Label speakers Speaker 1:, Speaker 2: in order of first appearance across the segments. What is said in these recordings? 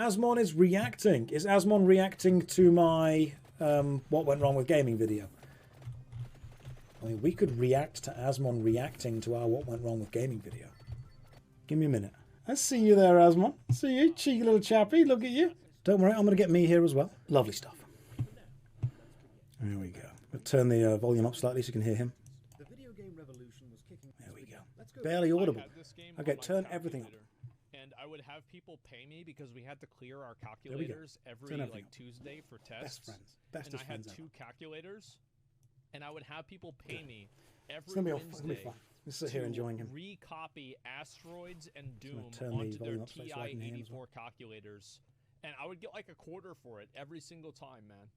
Speaker 1: Asmon is reacting. Is Asmon reacting to my what went wrong with gaming video? I mean, we could react to Asmon reacting to our what went wrong with gaming video. Give me a minute. I see you there, Asmon. See you, cheeky little chappy. Look at you. Don't worry, I'm going to get me here as well. Lovely stuff. There we go. I'll turn the volume up slightly so you can hear him. There we go. Barely audible. Okay, turn everything up.
Speaker 2: And I would have people pay me because we had to clear our calculators every like Tuesday for tests.
Speaker 1: Best friends. Bestest
Speaker 2: and I had
Speaker 1: friends
Speaker 2: two calculators, and I would have people pay me every
Speaker 1: it's gonna be
Speaker 2: Wednesday
Speaker 1: fine. Just sit here enjoying him.
Speaker 2: Recopy Asteroids and Doom
Speaker 1: turn
Speaker 2: onto
Speaker 1: the
Speaker 2: their
Speaker 1: volume up so I can hear him as
Speaker 2: TI-84
Speaker 1: well.
Speaker 2: calculators, and I would get like a quarter for it every single time, man.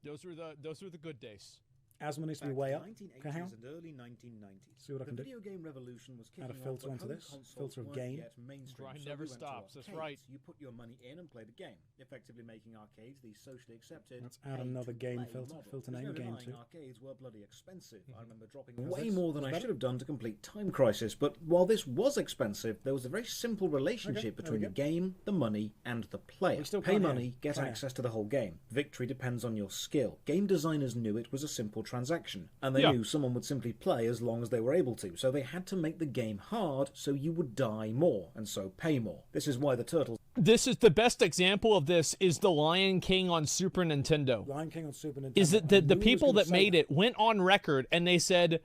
Speaker 2: Those were the good days.
Speaker 1: Asmon needs to be way up. Okay, hang on.
Speaker 3: And early 1990s.
Speaker 1: See what I can do.
Speaker 3: The video game revolution was kicking
Speaker 1: Add a filter
Speaker 3: off,
Speaker 1: onto
Speaker 3: but
Speaker 1: this.
Speaker 3: home
Speaker 1: Filter of
Speaker 3: consoles
Speaker 1: gain.
Speaker 3: weren't yet mainstream,
Speaker 2: Grind
Speaker 3: so
Speaker 2: never
Speaker 3: we went to
Speaker 2: stops, that's
Speaker 3: arcades.
Speaker 2: right.
Speaker 3: You put your money in and played a game, effectively making arcades the socially accepted.
Speaker 1: Let's add another game
Speaker 3: pay-to-play
Speaker 1: filter.
Speaker 3: model.
Speaker 1: Filter
Speaker 3: There's
Speaker 1: name
Speaker 3: no
Speaker 1: game
Speaker 3: denying
Speaker 1: too.
Speaker 3: Arcades were bloody expensive. I remember dropping
Speaker 1: How's
Speaker 3: way
Speaker 1: this?
Speaker 3: more than
Speaker 1: Is
Speaker 3: I
Speaker 1: that
Speaker 3: should have done to complete Time Crisis. But while this was expensive, there was a very simple relationship
Speaker 1: there
Speaker 3: between
Speaker 1: we
Speaker 3: the game, the money, and the player.
Speaker 1: We still
Speaker 3: Pay
Speaker 1: can't hear
Speaker 3: money,
Speaker 1: him.
Speaker 3: get
Speaker 1: Try
Speaker 3: access to the whole game. Victory depends on your skill. Game designers knew it was a simple transaction, and they knew someone would simply play as long as they were able to, so they had to make the game hard so you would die more, and so pay more. This is why the Turtles...
Speaker 2: This is the best example of this is the Lion King on Super Nintendo.
Speaker 1: Lion King on Super Nintendo.
Speaker 2: Is that the people that made it went on record and they said,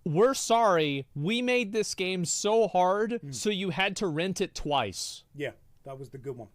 Speaker 2: we're sorry, we made this game so hard, so you had to rent it twice.
Speaker 1: Yeah, that was the good one.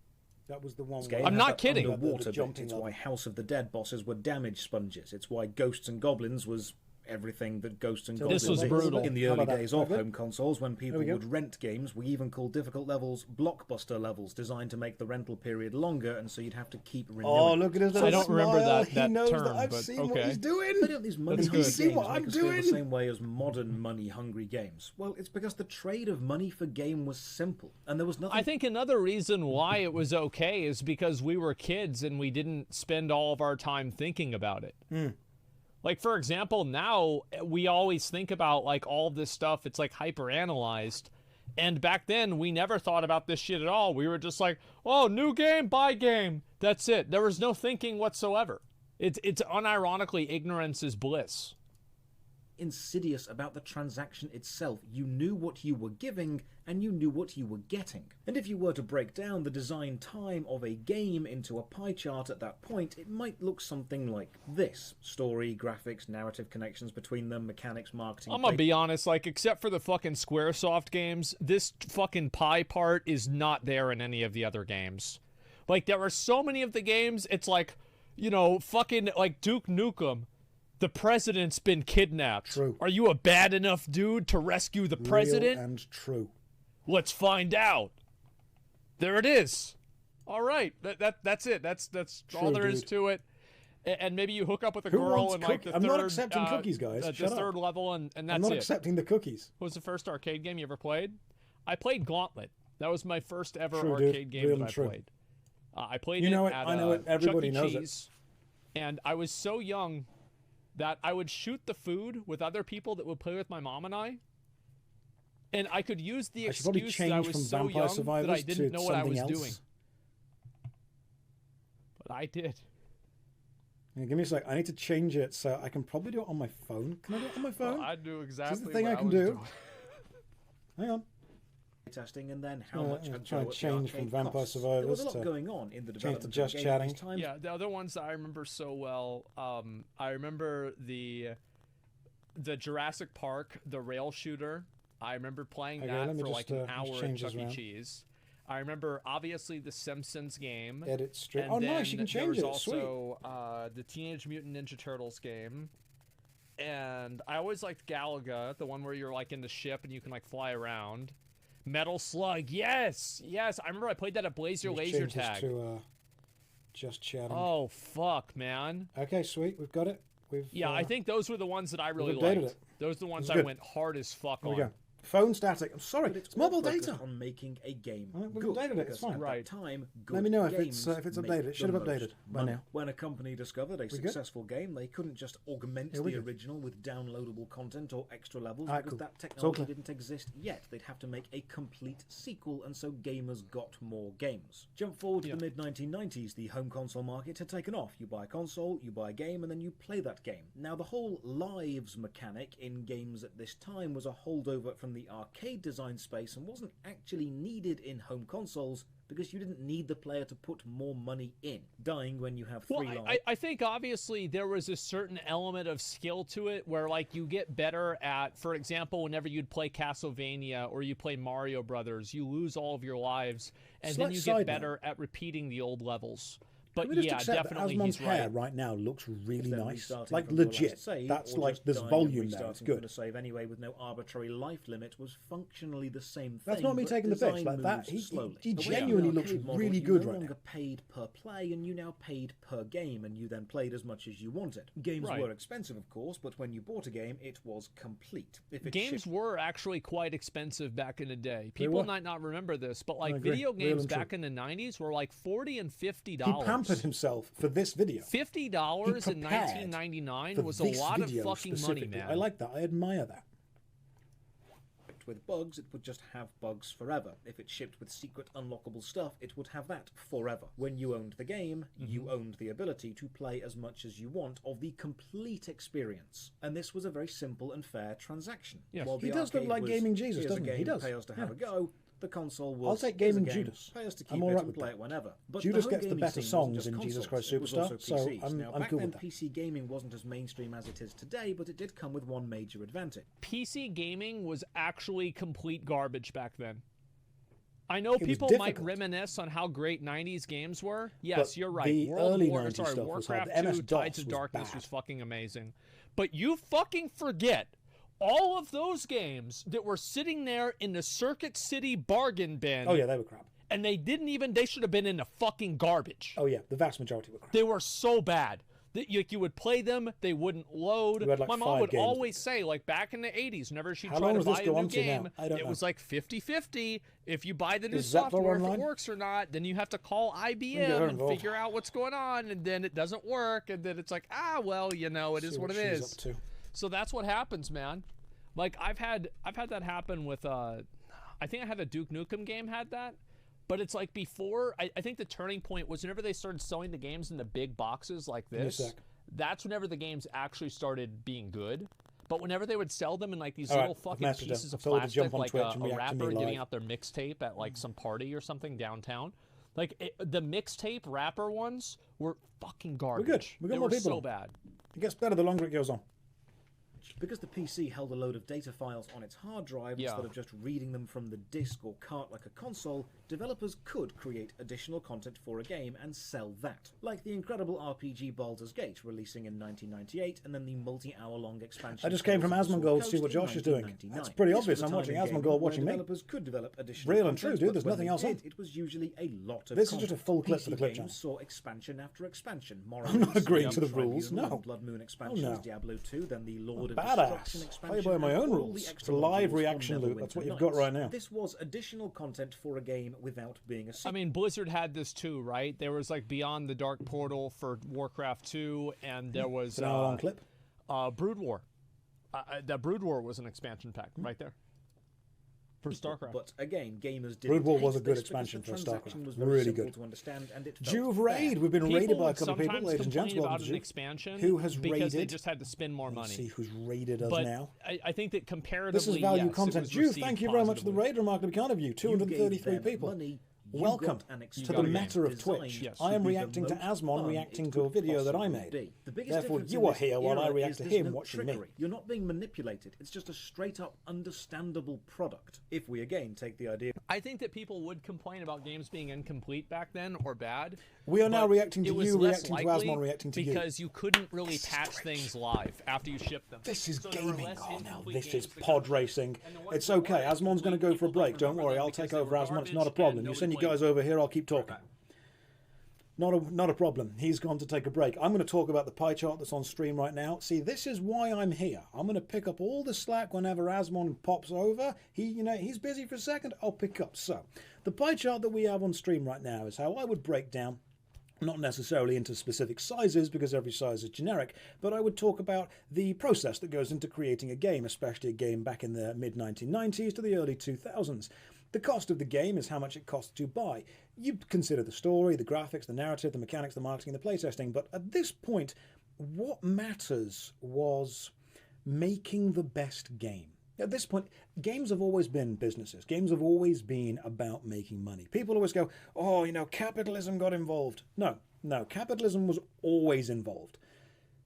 Speaker 1: That was the one.
Speaker 2: I'm not kidding.
Speaker 3: Underwater bit. It's why House of the Dead bosses were damage sponges. It's why Ghosts and Goblins was everything that Ghosts and Goblins
Speaker 2: was
Speaker 3: is.
Speaker 2: brutal.
Speaker 3: In the early days of home consoles, when people
Speaker 1: we go.
Speaker 3: would rent games, we even called difficult levels blockbuster levels, designed to make the rental period longer, and so you'd have to keep renewing.
Speaker 1: Oh, look at his little
Speaker 2: I don't remember
Speaker 1: smile.
Speaker 2: that
Speaker 1: He knows
Speaker 2: term,
Speaker 1: that I've
Speaker 2: but
Speaker 1: seen
Speaker 2: okay.
Speaker 1: what he's doing.
Speaker 3: Why don't these money-hungry
Speaker 1: He's seen
Speaker 3: games
Speaker 1: what
Speaker 3: make
Speaker 1: I'm
Speaker 3: us feel
Speaker 1: doing.
Speaker 3: the same way as modern money-hungry games? Well, it's because the trade of money for game was simple, and there was nothing...
Speaker 2: I think another reason why it was okay is because we were kids and we didn't spend all of our time thinking about it. Like, for example, now we always think about, like, all this stuff. It's, like, hyper-analyzed. And back then, we never thought about this shit at all. We were just like, oh, new game, buy game. That's it. There was no thinking whatsoever. It's unironically, ignorance is bliss.
Speaker 3: Insidious about the transaction itself. You knew what you were giving, and you knew what you were getting. And if you were to break down the design time of a game into a pie chart at that point, it might look something like this. Story, graphics, narrative connections between them, mechanics, marketing...
Speaker 2: I'm gonna be honest, like, except for the fucking Squaresoft games, this fucking pie part is not there in any of the other games. Like, there are so many of the games, it's like, you know, fucking, like, Duke Nukem. The president's been kidnapped.
Speaker 1: True.
Speaker 2: Are you a bad enough dude to rescue the president?
Speaker 1: Real and true.
Speaker 2: Let's find out. There it is. All right. That's it. That's all there is to it. And maybe you hook up with a girl and like the
Speaker 1: I'm
Speaker 2: third.
Speaker 1: not accepting cookies, guys.
Speaker 2: The
Speaker 1: Shut up.
Speaker 2: third level, and that's it.
Speaker 1: I'm not accepting the cookies.
Speaker 2: What was the first arcade game you ever played? I played Gauntlet. That was my first ever
Speaker 1: True, dude.
Speaker 2: arcade game
Speaker 1: Real
Speaker 2: that
Speaker 1: and
Speaker 2: I
Speaker 1: true.
Speaker 2: played. I played
Speaker 1: You know
Speaker 2: it
Speaker 1: it.
Speaker 2: at
Speaker 1: I know it. Everybody
Speaker 2: Chuck E.
Speaker 1: knows it.
Speaker 2: Cheese, and I was so young that I would shoot the food with other people that would play with my mom and I. And I could use the
Speaker 1: I should probably
Speaker 2: excuse that I
Speaker 1: change
Speaker 2: was
Speaker 1: from
Speaker 2: so
Speaker 1: Vampire
Speaker 2: young
Speaker 1: Survivors
Speaker 2: that I didn't
Speaker 1: to
Speaker 2: know what I
Speaker 1: something
Speaker 2: was
Speaker 1: else.
Speaker 2: doing. But I did.
Speaker 1: Yeah, give me a sec. I need to change it so I can probably do it on my phone. Can I do it on my phone?
Speaker 2: Well, I knew exactly
Speaker 1: Is this the thing
Speaker 2: what
Speaker 1: I can
Speaker 2: was
Speaker 1: do?
Speaker 2: doing.
Speaker 1: Hang on.
Speaker 3: testing, and then how much
Speaker 1: I'm
Speaker 3: a
Speaker 1: trying
Speaker 3: go
Speaker 1: to
Speaker 3: at
Speaker 1: change
Speaker 3: the
Speaker 1: from
Speaker 3: arcade
Speaker 1: Vampire
Speaker 3: costs.
Speaker 1: Survivors
Speaker 3: There was a lot
Speaker 1: to
Speaker 3: going on in the
Speaker 1: change to
Speaker 3: development
Speaker 1: just
Speaker 3: of the game at
Speaker 1: chatting.
Speaker 3: these times.
Speaker 2: Yeah, the other ones that I remember so well, I remember the Jurassic Park, the rail shooter. I remember playing
Speaker 1: Okay,
Speaker 2: that
Speaker 1: let me
Speaker 2: for like
Speaker 1: just,
Speaker 2: an hour at
Speaker 1: change this
Speaker 2: Chuck E.
Speaker 1: around.
Speaker 2: Cheese. I remember obviously the Simpsons game.
Speaker 1: Edit stream.
Speaker 2: And
Speaker 1: Oh, nice! You
Speaker 2: then
Speaker 1: can change
Speaker 2: there
Speaker 1: it.
Speaker 2: was
Speaker 1: Sweet.
Speaker 2: also the Teenage Mutant Ninja Turtles game. And I always liked Galaga, the one where you're like in the ship and you can like fly around. Metal Slug, yes, yes. I remember I played that at Blaze Your
Speaker 1: Let's
Speaker 2: Laser
Speaker 1: change this
Speaker 2: Tag.
Speaker 1: to just chatting.
Speaker 2: Oh fuck, man.
Speaker 1: Okay, sweet. We've got it. We've
Speaker 2: Yeah, I think those were the ones that I really
Speaker 1: updated
Speaker 2: liked.
Speaker 1: it.
Speaker 2: Those are the ones
Speaker 1: This is
Speaker 2: I
Speaker 1: good.
Speaker 2: went hard as fuck
Speaker 1: Here
Speaker 2: on.
Speaker 1: we go. Phone static. I'm sorry.
Speaker 3: But
Speaker 1: It's mobile
Speaker 3: focused
Speaker 1: data.
Speaker 3: on making a game
Speaker 1: We've
Speaker 3: good.
Speaker 1: updated it. It's
Speaker 3: Because
Speaker 1: fine.
Speaker 3: at
Speaker 2: Right.
Speaker 3: that time, good
Speaker 1: Let me know if
Speaker 3: games
Speaker 1: it's
Speaker 3: make
Speaker 1: updated. It should
Speaker 3: the
Speaker 1: have updated
Speaker 3: most
Speaker 1: by
Speaker 3: money.
Speaker 1: now.
Speaker 3: When a company discovered a successful game, they couldn't just augment
Speaker 1: Yeah, we
Speaker 3: the
Speaker 1: good.
Speaker 3: original with downloadable content or extra levels
Speaker 1: Alright,
Speaker 3: because
Speaker 1: cool.
Speaker 3: that
Speaker 1: It's all
Speaker 3: technology
Speaker 1: clear.
Speaker 3: didn't exist yet. They'd have to make a complete sequel, and so gamers got more games. Jump forward to the mid-1990s, the home console market had taken off. You buy a console, you buy a game, and then you play that game. Now, the whole lives mechanic in games at this time was a holdover from the arcade design space and wasn't actually needed in home consoles because you didn't need the player to put more money in. Dying when you have three
Speaker 2: Well,
Speaker 3: lives.
Speaker 2: I think obviously there was a certain element of skill to it where, like, you get better at, for example, whenever you'd play Castlevania or you play Mario Brothers, you lose all of your lives, and
Speaker 1: Slight
Speaker 2: then you
Speaker 1: side
Speaker 2: get better at repeating the old levels. But
Speaker 1: Can we just
Speaker 2: yeah,
Speaker 1: accept
Speaker 2: definitely
Speaker 1: that Asmon's
Speaker 2: he's
Speaker 1: hair
Speaker 2: right.
Speaker 1: right now looks really
Speaker 3: Then
Speaker 1: nice,
Speaker 3: restarting
Speaker 1: like
Speaker 3: from your
Speaker 1: legit.
Speaker 3: last save,
Speaker 1: That's
Speaker 3: or
Speaker 1: like
Speaker 3: just
Speaker 1: there's
Speaker 3: dying and
Speaker 1: volume there. It's
Speaker 3: restarting from
Speaker 1: good.
Speaker 3: a save anyway with no arbitrary life limit was functionally the same thing.
Speaker 1: That's not me
Speaker 3: but
Speaker 1: taking the piss.
Speaker 3: design
Speaker 1: Like that,
Speaker 3: moves
Speaker 1: he
Speaker 3: slowly.
Speaker 1: he
Speaker 3: Away from
Speaker 1: genuinely
Speaker 3: the
Speaker 1: looks
Speaker 3: arcade model,
Speaker 1: really
Speaker 3: you
Speaker 1: good
Speaker 3: no
Speaker 1: right now.
Speaker 3: longer paid per play, and you now paid per game, and you then played as much as you wanted. Games
Speaker 2: Right.
Speaker 3: were expensive, of course, but when you bought a game, it was complete. If it
Speaker 2: Games
Speaker 3: shipped
Speaker 2: were actually quite expensive back in the day. People
Speaker 1: were.
Speaker 2: might not remember this, but like
Speaker 1: agree.
Speaker 2: video
Speaker 1: Real
Speaker 2: games
Speaker 1: and true.
Speaker 2: back in the 90s were like $40 and $50.
Speaker 1: He pampered himself for this video.
Speaker 2: $50
Speaker 1: He
Speaker 2: in
Speaker 1: prepared
Speaker 2: 1999
Speaker 1: for
Speaker 2: was a
Speaker 1: this
Speaker 2: lot of
Speaker 1: video
Speaker 2: fucking money,
Speaker 1: specifically.
Speaker 2: man.
Speaker 1: I like that. I admire that.
Speaker 3: with bugs, it would just have bugs forever. If it shipped with secret unlockable stuff, it would have that forever. When you owned the game, you owned the ability to play as much as you want of the complete experience. And this was a very simple and fair transaction.
Speaker 2: Yes.
Speaker 3: While
Speaker 1: He
Speaker 3: the
Speaker 1: does look
Speaker 3: arcade
Speaker 1: like
Speaker 3: was,
Speaker 1: Gaming Jesus,
Speaker 3: here's a
Speaker 1: doesn't he? He
Speaker 3: game,
Speaker 1: does.
Speaker 3: Pay us to have
Speaker 1: Yeah.
Speaker 3: a go. The console was,
Speaker 1: I'll take
Speaker 3: here's a
Speaker 1: Gaming
Speaker 3: game,
Speaker 1: Judas.
Speaker 3: pay us to keep
Speaker 1: I'm all
Speaker 3: it
Speaker 1: right
Speaker 3: and
Speaker 1: with
Speaker 3: play
Speaker 1: that.
Speaker 3: it whenever. But
Speaker 1: Judas
Speaker 3: the home
Speaker 1: gets the
Speaker 3: gaming
Speaker 1: better
Speaker 3: scene wasn't
Speaker 1: songs
Speaker 3: just
Speaker 1: in Jesus
Speaker 3: consoles,
Speaker 1: Christ
Speaker 3: it was
Speaker 1: Superstar,
Speaker 3: also
Speaker 1: so
Speaker 3: PCs.
Speaker 1: I'm
Speaker 3: now,
Speaker 1: cool
Speaker 3: back
Speaker 1: with
Speaker 3: then,
Speaker 1: that.
Speaker 3: PC gaming wasn't as mainstream as it is today, but it did come with one major advantage.
Speaker 2: PC gaming was actually complete garbage back then. I know
Speaker 1: It was
Speaker 2: people might
Speaker 1: difficult.
Speaker 2: reminisce on how great 90s games were. Yes,
Speaker 1: But
Speaker 2: you're right.
Speaker 1: the early 90s stuff was hard.
Speaker 2: Warcraft
Speaker 1: The
Speaker 2: 2,
Speaker 1: MS-DOS
Speaker 2: Tides of
Speaker 1: was
Speaker 2: Darkness
Speaker 1: bad.
Speaker 2: was fucking amazing. But you fucking forget all of those games that were sitting there in the Circuit City bargain bin.
Speaker 1: Oh yeah, they were crap.
Speaker 2: And they should have been in the fucking garbage.
Speaker 1: Oh yeah, the vast majority were crap.
Speaker 2: They were so bad that you would play them, they wouldn't load.
Speaker 1: You had, like,
Speaker 2: My mom
Speaker 1: 5
Speaker 2: would
Speaker 1: games.
Speaker 2: always say, like back in the 80s, whenever she'd
Speaker 1: How
Speaker 2: try
Speaker 1: long
Speaker 2: to
Speaker 1: does this
Speaker 2: buy a
Speaker 1: go
Speaker 2: new
Speaker 1: on to now?
Speaker 2: game,
Speaker 1: I don't
Speaker 2: it
Speaker 1: know.
Speaker 2: was like 50-50. If you buy the new
Speaker 1: Is Zepla
Speaker 2: software, if
Speaker 1: online?
Speaker 2: it works or not, then you have to call
Speaker 1: her
Speaker 2: IBM and
Speaker 1: involved.
Speaker 2: figure out what's going on, and then it doesn't work, and then it's like, well, it is
Speaker 1: See
Speaker 2: what it
Speaker 1: she's
Speaker 2: is.
Speaker 1: up to.
Speaker 2: So that's what happens, man. Like I've had that happen with I think I had a Duke Nukem game had that. But it's like before, I think the turning point was whenever they started selling the games in the big boxes like
Speaker 1: me a
Speaker 2: this.
Speaker 1: sec.
Speaker 2: That's whenever the games actually started being good. But whenever they would sell them in like these
Speaker 1: All right,
Speaker 2: little
Speaker 1: I've
Speaker 2: fucking
Speaker 1: messaged him.
Speaker 2: pieces of
Speaker 1: I've told her to
Speaker 2: plastic,
Speaker 1: jump on
Speaker 2: like
Speaker 1: Twitch
Speaker 2: a
Speaker 1: and react to me
Speaker 2: rapper giving
Speaker 1: live.
Speaker 2: out their mixtape at like some party or something downtown. Like the mixtape rapper ones were fucking garbage.
Speaker 1: good. We got
Speaker 2: they
Speaker 1: more
Speaker 2: were
Speaker 1: people
Speaker 2: so
Speaker 1: on.
Speaker 2: bad.
Speaker 1: It gets better the longer it goes on.
Speaker 3: Because the PC held a load of data files on its hard drive
Speaker 2: Yeah.
Speaker 3: instead of just reading them from the disk or cart like a console, developers could create additional content for a game and sell that. Like the incredible RPG Baldur's Gate, releasing in 1998, and then the multi-hour-long expansion.
Speaker 1: I just came from
Speaker 3: Tales of the
Speaker 1: Asmongold
Speaker 3: Sword
Speaker 1: to see what
Speaker 3: Coast in
Speaker 1: Josh is doing.
Speaker 3: 1999.
Speaker 1: That's pretty
Speaker 3: This
Speaker 1: obvious.
Speaker 3: was a
Speaker 1: I'm
Speaker 3: time
Speaker 1: watching
Speaker 3: in gaming
Speaker 1: Asmongold
Speaker 3: where
Speaker 1: watching me.
Speaker 3: Developers could develop additional
Speaker 1: Real and
Speaker 3: content,
Speaker 1: true, dude.
Speaker 3: but
Speaker 1: There's
Speaker 3: when
Speaker 1: nothing
Speaker 3: they
Speaker 1: else on.
Speaker 3: did, it was usually a lot of
Speaker 1: This is
Speaker 3: content.
Speaker 1: just a full clip for the
Speaker 3: PC
Speaker 1: clip
Speaker 3: games
Speaker 1: channel.
Speaker 3: saw expansion after expansion.
Speaker 1: I'm not agreeing to the rules,
Speaker 3: Tribunal,
Speaker 1: no.
Speaker 3: Blood Moon expansions,
Speaker 1: no.
Speaker 3: Diablo 2, then the Lord of
Speaker 1: Badass.
Speaker 3: Destruction
Speaker 1: Play
Speaker 3: expansion.
Speaker 1: by my
Speaker 3: and
Speaker 1: own
Speaker 3: all
Speaker 1: rules.
Speaker 3: the
Speaker 1: It's
Speaker 3: extra
Speaker 1: a live
Speaker 3: modules for
Speaker 1: reaction loop. That's what you've got
Speaker 3: Neverwinter
Speaker 1: right now.
Speaker 3: Nights. This was additional content for a game without being a
Speaker 2: I
Speaker 3: sequel.
Speaker 2: mean, Blizzard had this too, right? There was like Beyond the Dark Portal for Warcraft 2, and there was
Speaker 1: It's an hour-long clip.
Speaker 2: Brood War. That Brood War was an expansion pack right there for StarCraft.
Speaker 3: But again, gamers didn't
Speaker 1: Brood War
Speaker 3: hate
Speaker 1: was a good
Speaker 3: this because
Speaker 1: expansion
Speaker 3: the
Speaker 1: for
Speaker 3: transaction
Speaker 1: StarCraft.
Speaker 3: was very
Speaker 1: Really
Speaker 3: simple
Speaker 1: good.
Speaker 3: to understand, and it felt
Speaker 1: Juve
Speaker 3: fair.
Speaker 1: raid. We've been
Speaker 2: People
Speaker 1: raided by a
Speaker 2: would
Speaker 1: couple of people,
Speaker 2: sometimes
Speaker 1: ladies and gents.
Speaker 2: complain
Speaker 1: Welcome
Speaker 2: about
Speaker 1: to
Speaker 2: an
Speaker 1: Juve.
Speaker 2: expansion
Speaker 1: Who has
Speaker 2: because they
Speaker 1: raided?
Speaker 2: just had to spend more
Speaker 1: Let's
Speaker 2: money.
Speaker 1: see who's raided us
Speaker 2: But
Speaker 1: now.
Speaker 2: I think that comparatively,
Speaker 1: This is value
Speaker 2: yes, it
Speaker 1: content.
Speaker 2: was
Speaker 1: Juve,
Speaker 2: received
Speaker 1: thank you very much for the
Speaker 2: positively.
Speaker 1: raid. Remarkably kind of you.
Speaker 3: You
Speaker 1: 233
Speaker 3: gave them
Speaker 1: people.
Speaker 3: money, you
Speaker 1: Welcome
Speaker 3: got an
Speaker 1: to
Speaker 3: expansion
Speaker 1: the
Speaker 2: game
Speaker 1: meta of
Speaker 3: designed
Speaker 1: Twitch.
Speaker 2: Yes.
Speaker 1: I
Speaker 3: to
Speaker 1: am
Speaker 3: be the
Speaker 1: reacting to
Speaker 3: most
Speaker 1: Asmon
Speaker 3: fun
Speaker 1: reacting
Speaker 3: it
Speaker 1: to a
Speaker 3: could
Speaker 1: video that I
Speaker 3: possibly
Speaker 1: made.
Speaker 3: be. The biggest
Speaker 1: Therefore,
Speaker 3: difference
Speaker 1: you
Speaker 3: in
Speaker 1: are
Speaker 3: this
Speaker 1: here while I
Speaker 3: era
Speaker 1: react
Speaker 3: is
Speaker 1: to
Speaker 3: there's
Speaker 1: him
Speaker 3: no
Speaker 1: watching me.
Speaker 3: trickery. You're not being manipulated. It's just a straight up understandable product. If we again take the idea
Speaker 2: I think that people would complain about games being incomplete back then or bad.
Speaker 1: We are now
Speaker 2: but
Speaker 1: reacting to
Speaker 2: it was
Speaker 1: you
Speaker 2: less
Speaker 1: reacting to
Speaker 2: likely
Speaker 1: Asmon reacting to you.
Speaker 2: because you couldn't really patch things live after you shipped them.
Speaker 1: This is
Speaker 2: So there were
Speaker 1: gaming.
Speaker 2: less
Speaker 1: Oh, now
Speaker 2: incomplete
Speaker 1: this is
Speaker 2: games that
Speaker 1: pod
Speaker 2: could-
Speaker 1: racing.
Speaker 2: And the ones
Speaker 1: It's
Speaker 2: that
Speaker 1: okay.
Speaker 2: were
Speaker 1: Asmon's going to go for a
Speaker 2: incomplete,
Speaker 1: break.
Speaker 2: people
Speaker 1: Don't
Speaker 2: don't
Speaker 1: worry.
Speaker 2: remember
Speaker 1: I'll
Speaker 2: them
Speaker 1: take
Speaker 2: because
Speaker 1: over
Speaker 2: they were
Speaker 1: Asmon. It's not a
Speaker 2: garbage
Speaker 1: problem.
Speaker 2: and
Speaker 1: You
Speaker 2: nobody
Speaker 1: send you
Speaker 2: played
Speaker 1: guys
Speaker 2: them.
Speaker 1: over here. I'll keep talking. Not a problem. He's gone to take a break. I'm going to talk about the pie chart that's on stream right now. See, this is why I'm here. I'm going to pick up all the slack whenever Asmon pops over. He's busy for a second. I'll pick up. So, the pie chart that we have on stream right now is how I would break down, not necessarily into specific sizes because every size is generic, but I would talk about the process that goes into creating a game, especially a game back in the mid-1990s to the early 2000s. The cost of the game is how much it costs to buy. You consider the story, the graphics, the narrative, the mechanics, the marketing, the playtesting, but at this point, what matters was making the best game. At this point, games have always been businesses. Games have always been about making money. People always go, oh, capitalism got involved. No, capitalism was always involved.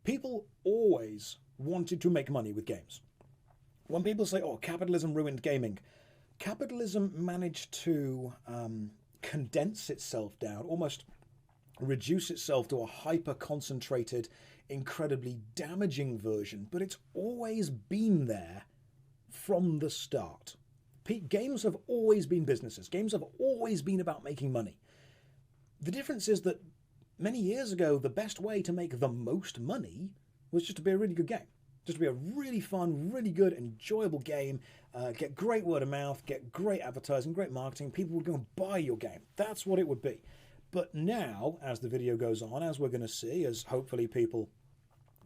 Speaker 1: People always wanted to make money with games. When people say, oh, capitalism ruined gaming, capitalism managed to condense itself down, almost reduce itself to a hyper-concentrated, incredibly damaging version, but it's always been there from the start. Games have always been businesses. Games have always been about making money. The difference is that many years ago, the best way to make the most money was just to be a really good game. Just to be a really fun, really good, enjoyable game, get great word of mouth, get great advertising, great marketing, people would go and buy your game. That's what it would be. But now, as the video goes on, as we're going to see, as hopefully people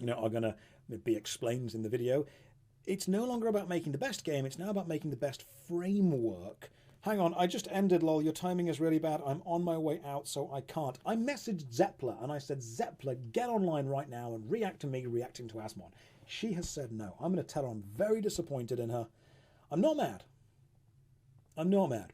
Speaker 1: are going to be explained in the video, it's no longer about making the best game, it's now about making the best framework. Hang on, I just ended, lol, your timing is really bad, I'm on my way out, so I can't. I messaged Zepla, and I said, Zepla, get online right now and react to me reacting to Asmon. She has said no. I'm going to tell her I'm very disappointed in her. I'm not mad. I'm not mad.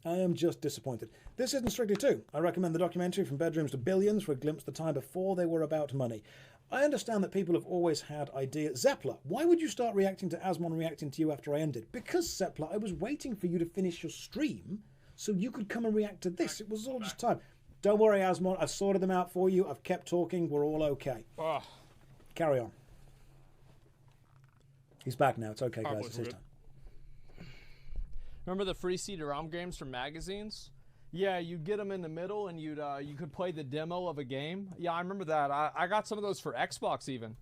Speaker 1: I am just disappointed. This isn't Strictly 2. I recommend the documentary From Bedrooms to Billions for a glimpse of the time before they were about money. I understand that people have always had ideas. Zepla, why would you start reacting to Asmon reacting to you after I ended? Because, Zepla, I was waiting for you to finish your stream so you could come and react to this. It was all just time. Don't worry, Asmon. I've sorted them out for you. I've kept talking. We're all okay. Carry on. He's back now. It's okay, guys. It's his time.
Speaker 2: Remember the free CD-ROM games from magazines? Yeah, you'd get them in the middle, and you could play the demo of a game. Yeah, I remember that. I got some of those for Xbox even.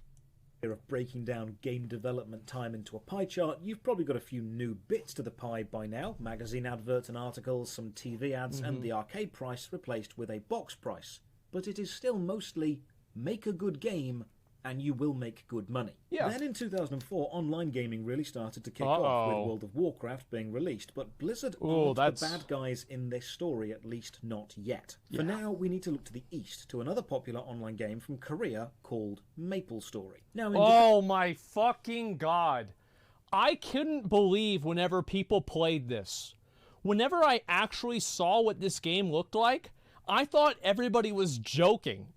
Speaker 3: Of breaking down game development time into a pie chart, you've probably got a few new bits to the pie by now. Magazine adverts and articles, some TV ads, and the arcade price replaced with a box price. But it is still mostly make a good game and you will make good money.
Speaker 2: Yeah.
Speaker 3: Then in 2004, online gaming really started to kick off with World of Warcraft being released, but Blizzard aren't the bad guys in this story, at least not yet. For now, we need to look to the east, to another popular online game from Korea called MapleStory. Now,
Speaker 2: oh my fucking god. I couldn't believe whenever people played this. Whenever I actually saw what this game looked like, I thought everybody was joking.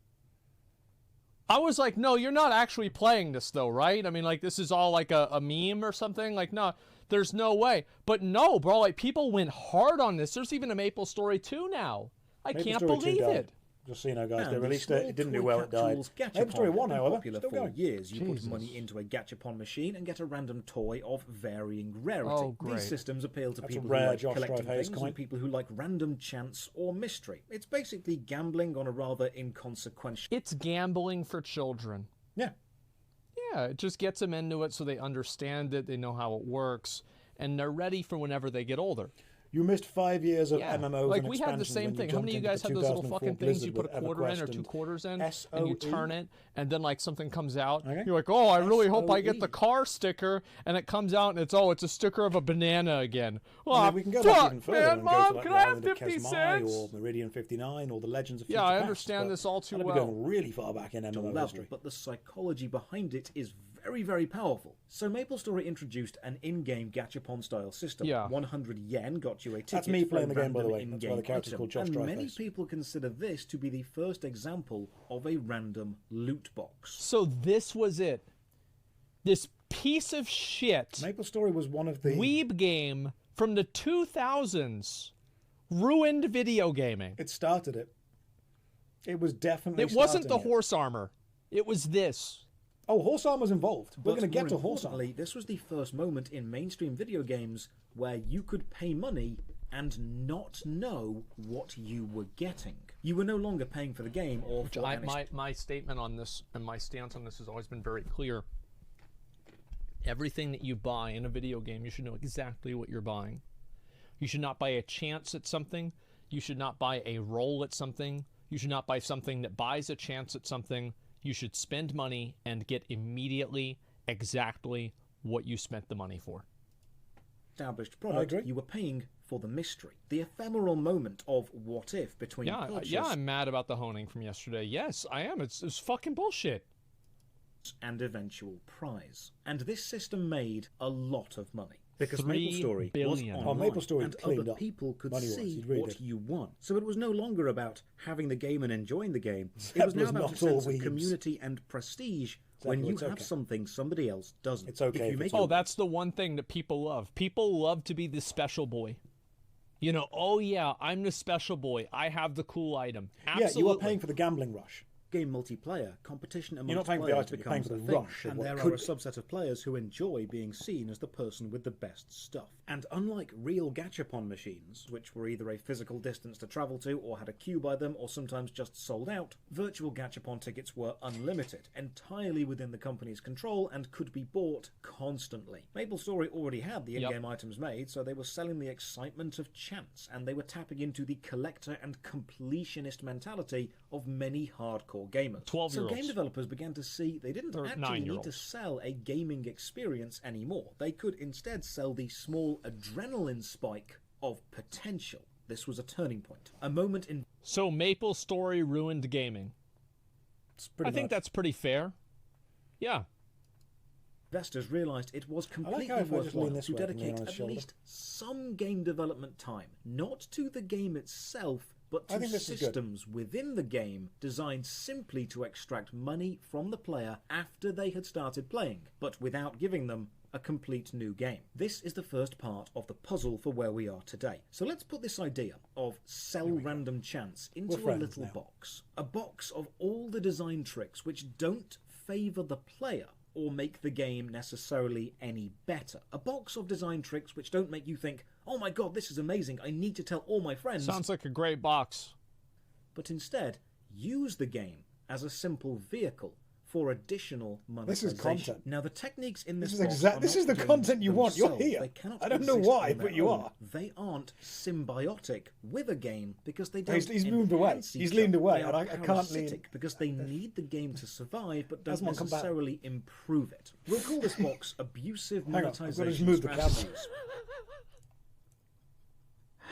Speaker 2: I was like, no, you're not actually playing this though, right? I mean, like, this is all like a meme or something. Like, no, there's no way. But no, bro, like, people went hard on this. There's even a MapleStory 2 now. I can't believe it.
Speaker 1: Just so you know, guys, they released it. It didn't do well. It died. MapleStory 1, however, still
Speaker 3: for
Speaker 1: going.
Speaker 3: years. You put money into a gachapon machine and get a random toy of varying rarity.
Speaker 2: Oh, great.
Speaker 3: These systems appeal to people who like collecting things and people who like random chance or mystery. It's basically gambling on a rather inconsequential...
Speaker 2: It's gambling for children.
Speaker 1: Yeah.
Speaker 2: Yeah, it just gets them into it so they understand it, they know how it works, and they're ready for whenever they get older.
Speaker 1: You missed 5 years of MMOs
Speaker 2: like
Speaker 1: and
Speaker 2: we had the same thing. How many of you guys had those little fucking things you put a quarter in or 2 quarters in, and you turn it, and then like something comes out. Okay. You're like, oh, I really hope I get the car sticker, and it comes out and it's a sticker of a banana again.
Speaker 1: Oh, we can go back even further and
Speaker 2: Mom,
Speaker 1: go to like
Speaker 2: can I have 50 cents?
Speaker 1: Or Meridian 59 or the Legends of Future
Speaker 2: I
Speaker 1: Past,
Speaker 2: understand this all too well.
Speaker 1: We're going really far back in MMO history.
Speaker 3: But the psychology behind it is very, very powerful. So MapleStory introduced an in-game gachapon-style system. 100 yen got you a ticket.
Speaker 1: That's me playing the game, by the way. That's why the character's called Josh Strife
Speaker 3: And many
Speaker 1: Says.
Speaker 3: people consider this to be the first example of a random loot box.
Speaker 2: So this was it. This piece of shit
Speaker 1: MapleStory was one of the...
Speaker 2: weeb game from the 2000s ruined video gaming.
Speaker 1: It started it. It was definitely
Speaker 2: It wasn't the horse armor. It was this.
Speaker 1: Oh, horse armor's involved. We're going to get to horse armor.
Speaker 3: This was the first moment in mainstream video games where you could pay money and not know what you were getting. You were no longer paying for the game or for
Speaker 2: my statement on this and my stance on this has always been very clear. Everything that you buy in a video game, you should know exactly what you're buying. You should not buy a chance at something. You should not buy a roll at something. You should not buy something that buys a chance at something. You should spend money and get immediately exactly what you spent the money for.
Speaker 3: Established product, you were paying for the mystery, the ephemeral moment of what if between purchase.
Speaker 2: Yeah, I'm mad about the honing from yesterday. Yes, I am. It's fucking bullshit.
Speaker 3: And eventual prize. And this system made a lot of money. Because
Speaker 2: $3 billion.
Speaker 3: was online, and other people could see what you won. So it was no longer about having the game and enjoying the game. It was now about a sense of community and prestige when you have something somebody else doesn't.
Speaker 1: It's okay.
Speaker 2: That's the one thing that people love. People love to be the special boy. You know, oh yeah, I'm the special boy. I have the cool item. Absolutely.
Speaker 1: Yeah, you are paying for the gambling rush.
Speaker 3: Game multiplayer, competition amongst
Speaker 1: You're not paying
Speaker 3: players
Speaker 1: for the item,
Speaker 3: becomes
Speaker 1: you're
Speaker 3: a
Speaker 1: paying for the
Speaker 3: thing,
Speaker 1: rush
Speaker 3: and there are a subset of players who enjoy being seen as the person with the best stuff. And unlike real gachapon machines, which were either a physical distance to travel to or had a queue by them or sometimes just sold out, virtual gachapon tickets were unlimited, entirely within the company's control and could be bought constantly. MapleStory already had the in-game items made, so they were selling the excitement of chance, and they were tapping into the collector and completionist mentality of many hardcore gamers.
Speaker 2: 12-year-olds.
Speaker 3: So game developers began to see they didn't actually need to sell a gaming experience anymore. They could instead sell the small adrenaline spike of potential. This was a turning point. A moment in...
Speaker 2: So MapleStory ruined gaming. I think that's pretty fair. Yeah.
Speaker 3: Investors realised it was completely worthwhile to dedicate at least some game development time, not to the game itself, but to systems within the game designed simply to extract money from the player after they had started playing, but without giving them a complete new game. This is the first part of the puzzle for where we are today. So let's put this idea of sell random chance into a little box. A box of all the design tricks which don't favour the player or make the game necessarily any better. A box of design tricks which don't make you think, oh my god, this is amazing, I need to tell all my friends.
Speaker 2: Sounds like a great box.
Speaker 3: But instead, use the game as a simple vehicle for additional monetization.
Speaker 1: This is content.
Speaker 3: Now, the techniques in this
Speaker 1: this is the content you want. You're here. I don't know why, but you are.
Speaker 3: They aren't symbiotic with a game because they don't.
Speaker 1: He's moved away. He's leaned away, and I can't lean.
Speaker 3: Because they need the game to survive, but don't necessarily improve it. We'll call this box abusive monetization strategies.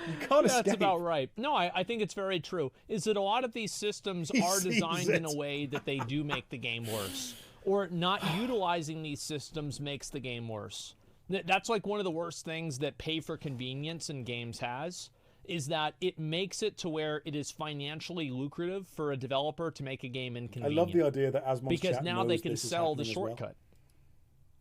Speaker 1: You can't escape.
Speaker 2: That's about right. No, I think it's very true. Is that a lot of these systems are designed in a way that they do make the game worse. Or not utilizing these systems makes the game worse. That's like one of the worst things that pay for convenience in games has, is that it makes it to where it is financially lucrative for a developer to make a game inconvenient.
Speaker 1: I love the idea that Asmongold
Speaker 2: because now they can sell the shortcut.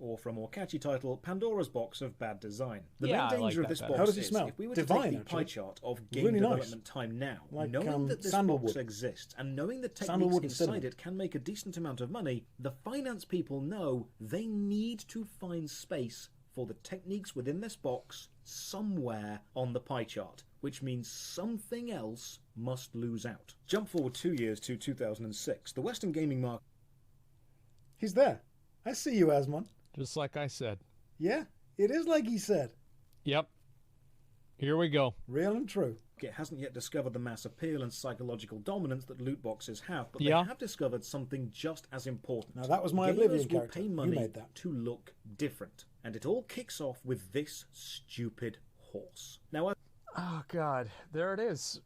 Speaker 3: Or from a more catchy title, Pandora's Box of Bad Design. The main danger of this box
Speaker 1: How does it
Speaker 3: is,
Speaker 1: smell?
Speaker 3: if we were to take the pie chart of game development time now, knowing that this box exists and knowing the techniques inside it can make a decent amount of money, the finance people know they need to find space for the techniques within this box somewhere on the pie chart, which means something else must lose out. Jump forward 2 years to 2006. The Western gaming market...
Speaker 1: He's there. I see you, Asmon.
Speaker 2: Just like I said.
Speaker 1: Yeah, it is like he said.
Speaker 2: Yep. Here we go.
Speaker 1: Real and true.
Speaker 3: It hasn't yet discovered the mass appeal and psychological dominance that loot boxes have, but they have discovered something just as important.
Speaker 1: Now that was my Oblivion character.
Speaker 3: Gamers will pay money to look different, and it all kicks off with this stupid horse. Now,
Speaker 2: oh god, there it is.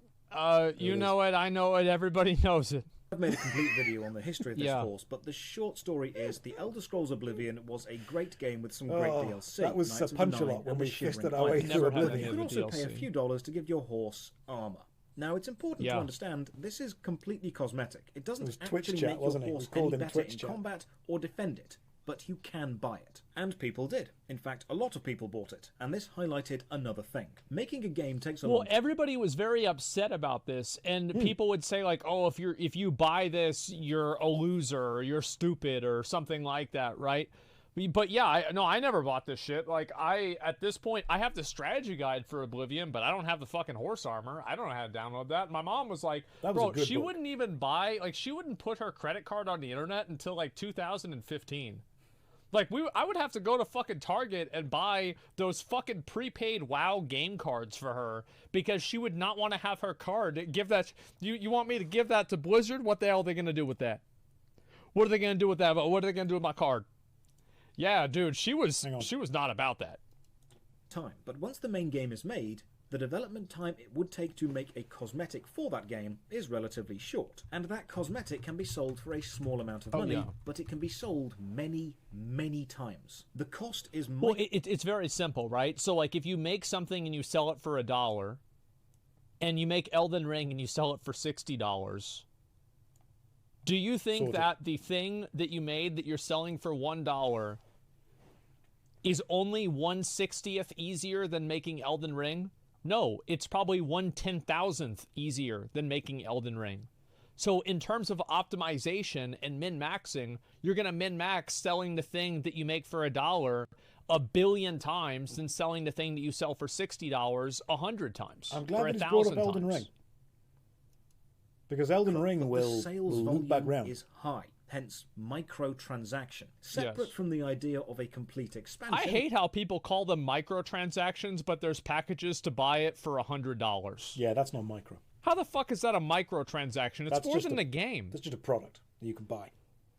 Speaker 2: You know it, I know it, everybody knows it.
Speaker 3: I've made a complete video on the history of this horse, but the short story is The Elder Scrolls Oblivion was a great game with some great DLC.
Speaker 1: That was a punch-a-lot when we fisted our way through Oblivion.
Speaker 3: You could also pay a few dollars to give your horse armor. Now, it's important to understand this is completely cosmetic. It doesn't actually make your horse any better in combat or defend it, but you can buy it. And people did. In fact, a lot of people bought it. And this highlighted another thing. Making a game takes a long time.
Speaker 2: Well, everybody was very upset about this, and people would say like, oh, if you buy this, you're a loser, or you're stupid, or something like that, right? But yeah, I never bought this shit. Like, at this point, I have the strategy guide for Oblivion, but I don't have the fucking horse armor. I don't know how to download that. My mom was like, bro, she wouldn't even buy, like, she wouldn't put her credit card on the internet until, like, 2015. Like, I would have to go to fucking Target and buy those fucking prepaid WoW game cards for her because she would not want to have her card. Give that, you want me to give that to Blizzard? What the hell are they going to do with that? What are they going to do with that? What are they going to do with my card? Yeah, dude, she was not about that.
Speaker 3: But once the main game is made, the development time it would take to make a cosmetic for that game is relatively short. And that cosmetic can be sold for a small amount of money, but it can be sold many, many times. The cost is more...
Speaker 2: Well, it's very simple, right? So, like, if you make something and you sell it for $1, and you make Elden Ring and you sell it for $60... Do you think that the thing that you made that you're selling for $1 is only 1/60th easier than making Elden Ring? No, it's probably 1/10,000th easier than making Elden Ring. So in terms of optimization and min-maxing, you're going to min-max selling the thing that you make for $1 1 billion times than selling the thing that you sell for $60 100 times.
Speaker 1: I'm glad that he's brought up Elden Ring. Because Elden Ring will loop back round.
Speaker 3: Is high, hence microtransaction. Separate from the idea of a complete expansion.
Speaker 2: I hate how people call them microtransactions, but there's packages to buy it for $100.
Speaker 1: Yeah, that's not micro.
Speaker 2: How the fuck is that a microtransaction? It's more than a game.
Speaker 1: That's just a product that you can buy.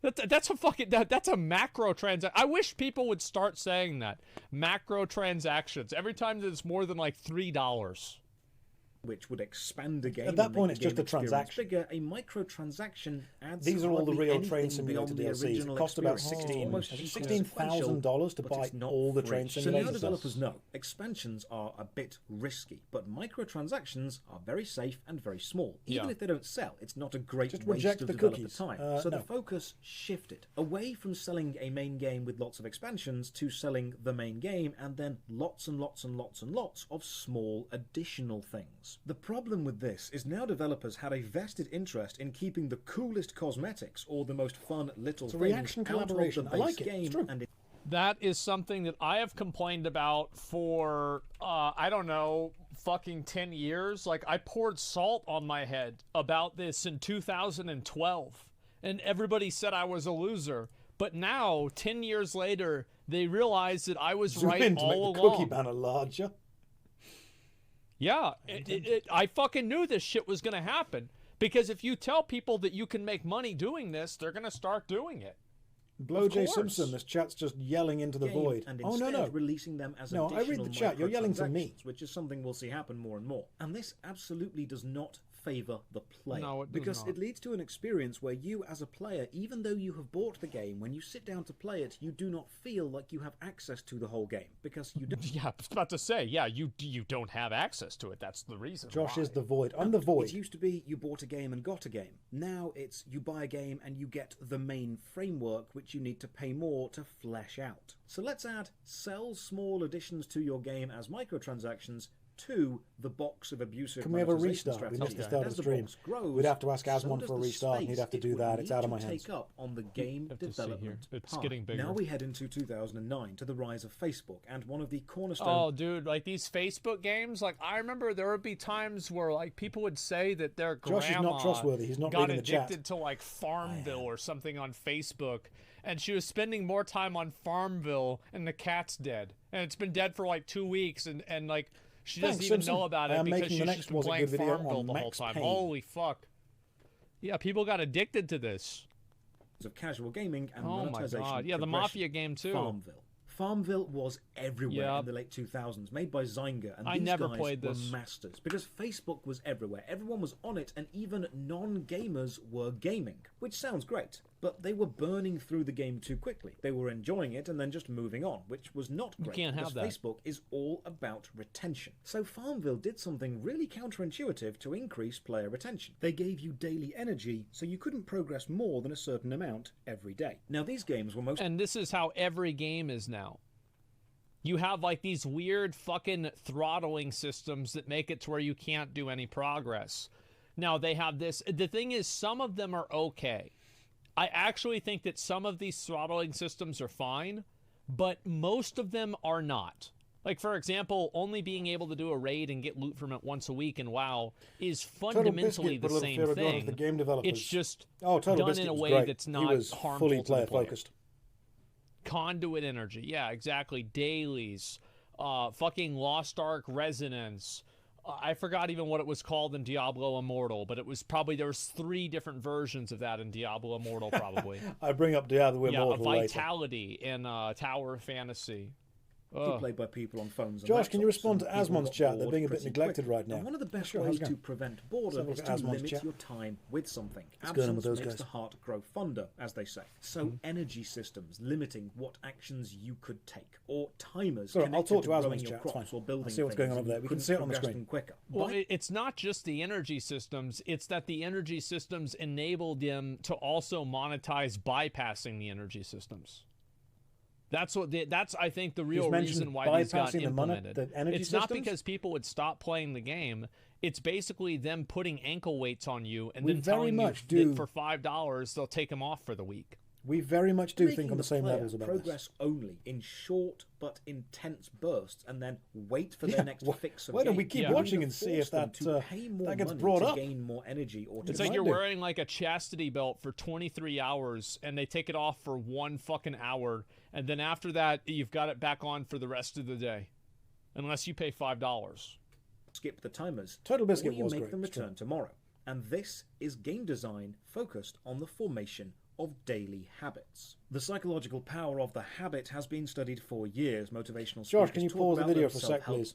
Speaker 2: That's a fucking that's a macro transaction. I wish people would start saying that. Macro transactions. Every time that it's more than like $3.
Speaker 3: Which would expand the game.
Speaker 1: At that point, it's just a transaction.
Speaker 3: Bigger. A microtransaction adds.
Speaker 1: These are all the real Train Simulator DLCs. It cost about $16,000 to buy all the Train Simulator.
Speaker 3: So now developers know expansions are a bit risky, but microtransactions are very safe and very small. Even if they don't sell, it's not a great waste of developer time. So the focus shifted away from selling a main game with lots of expansions to selling the main game and then lots and lots and lots and lots of small additional things. The problem with this is now developers had a vested interest in keeping the coolest cosmetics or the most fun little things
Speaker 1: reaction collaboration.
Speaker 3: out of the base game.
Speaker 2: That is something that I have complained about for, I don't know, fucking 10 years. Like, I poured salt on my head about this in 2012, and everybody said I was a loser. But now, 10 years later, they realized that I was right all along.
Speaker 1: The cookie banner larger.
Speaker 2: Yeah, I fucking knew this shit was going to happen. Because if you tell people that you can make money doing this, they're going to start doing it.
Speaker 1: Blow J Simpson, this chat's just yelling into the void.
Speaker 3: And no. Releasing them as
Speaker 1: I read the chat, you're yelling to me.
Speaker 3: Which is something we'll see happen more and more. And this absolutely does not favour the player.
Speaker 2: No, it does
Speaker 3: because
Speaker 2: not.
Speaker 3: It leads to an experience where you, as a player, even though you have bought the game, when you sit down to play it, you do not feel like you have access to the whole game. Because you don't.
Speaker 2: Yeah, I was about to say, you don't have access to it. That's the reason
Speaker 1: Josh
Speaker 2: why.
Speaker 1: is the void. I'm the void.
Speaker 3: It used to be you bought a game and got a game. Now it's you buy a game and you get the main framework, which you need to pay more to flesh out. So let's add sell small additions to your game as microtransactions to the box of abusive.
Speaker 1: Can we have a restart? We must start a stream. We'd have to ask Asmon for a restart, and he'd have to do that. It's out of my hands.
Speaker 3: Take up on the game development
Speaker 2: It's getting bigger.
Speaker 3: Now we head into 2009 to the rise of Facebook and one of the cornerstone.
Speaker 2: Oh, dude, like these Facebook games. Like I remember there would be times where like people would say that their grandma
Speaker 1: Josh is not trustworthy. He's not
Speaker 2: got
Speaker 1: reading the chat.
Speaker 2: addicted to like Farmville or something on Facebook, and she was spending more time on Farmville, and the cat's dead, and it's been dead for like 2 weeks, and like. She doesn't even know about it because she's just been playing Farmville the whole time. Holy fuck. Yeah, people got addicted to this.
Speaker 3: Of casual gaming and
Speaker 2: Oh
Speaker 3: monetization.
Speaker 2: my god. Yeah, the Mafia game too.
Speaker 3: Farmville was everywhere in the late 2000s, made by Zynga, and these guys were masters because Facebook was everywhere. Everyone was on it, and even non-gamers were gaming, which sounds great. But they were burning through the game too quickly. They were enjoying it and then just moving on, which was not great.
Speaker 2: You can't have that.
Speaker 3: Facebook is all about retention. So Farmville did something really counterintuitive to increase player retention. They gave you daily energy, so you couldn't progress more than a certain amount every day. Now these games were
Speaker 2: And this is how every game is now. You have like these weird fucking throttling systems that make it to where you can't do any progress. Now they have this. The thing is, some of them are okay. I actually think that some of these throttling systems are fine, but most of them are not. Like, for example, only being able to do a raid and get loot from it once a week in WoW is fundamentally the same thing.
Speaker 1: The game developers.
Speaker 2: It's just
Speaker 1: Total
Speaker 2: done
Speaker 1: Biscuit
Speaker 2: in a
Speaker 1: was
Speaker 2: way
Speaker 1: great.
Speaker 2: that's
Speaker 1: He
Speaker 2: not
Speaker 1: was
Speaker 2: harmful
Speaker 1: fully
Speaker 2: to the player.
Speaker 1: player-focused.
Speaker 2: Conduit energy, yeah, exactly. Dailies, fucking Lost Ark Resonance. I forgot even what it was called in Diablo Immortal, but it was probably, there was 3 different versions of that in Diablo Immortal, probably.
Speaker 1: I bring up Diablo Immortal later.
Speaker 2: Vitality in Tower Fantasy.
Speaker 3: Played by people on phones.
Speaker 1: Josh, can you respond to Asmon's chat? They're being a bit neglected right now.
Speaker 3: And one of the best ways to prevent boredom is to limit your time with something. Absence makes the heart grow fonder, as they say. So energy systems limiting what actions you could take, or timers.
Speaker 1: Sorry, I'll talk to
Speaker 3: growing
Speaker 1: Asmon's
Speaker 3: your
Speaker 1: chat.
Speaker 3: crops or building
Speaker 1: I see what's going on over there. We can see it on the screen.
Speaker 3: Quicker.
Speaker 2: Well, it's not just the energy systems. It's that the energy systems enabled them to also monetize bypassing the energy systems. That's I think the real reason why these got implemented. It's not because people would stop playing the game. It's basically them putting ankle weights on you and then telling you that for $5 they'll take them off for the week.
Speaker 1: We very much do think on the same levels about
Speaker 3: progress only in short but intense bursts, and then wait for their next fix of
Speaker 1: why don't we keep watching and see if that gets brought up?
Speaker 3: Gain more energy, or
Speaker 2: it's like you're wearing like a chastity belt for 23 hours, and they take it off for 1 fucking hour, and then after that you've got it back on for the rest of the day, unless you pay $5.
Speaker 3: Skip the timers.
Speaker 1: Total Biscuit
Speaker 3: or you
Speaker 1: was
Speaker 3: make
Speaker 1: great.
Speaker 3: them return tomorrow. And this is game design focused on the formation of daily habits. The psychological power of the habit has been studied for years. Motivational
Speaker 1: Josh, can you pause the video for a sec, please?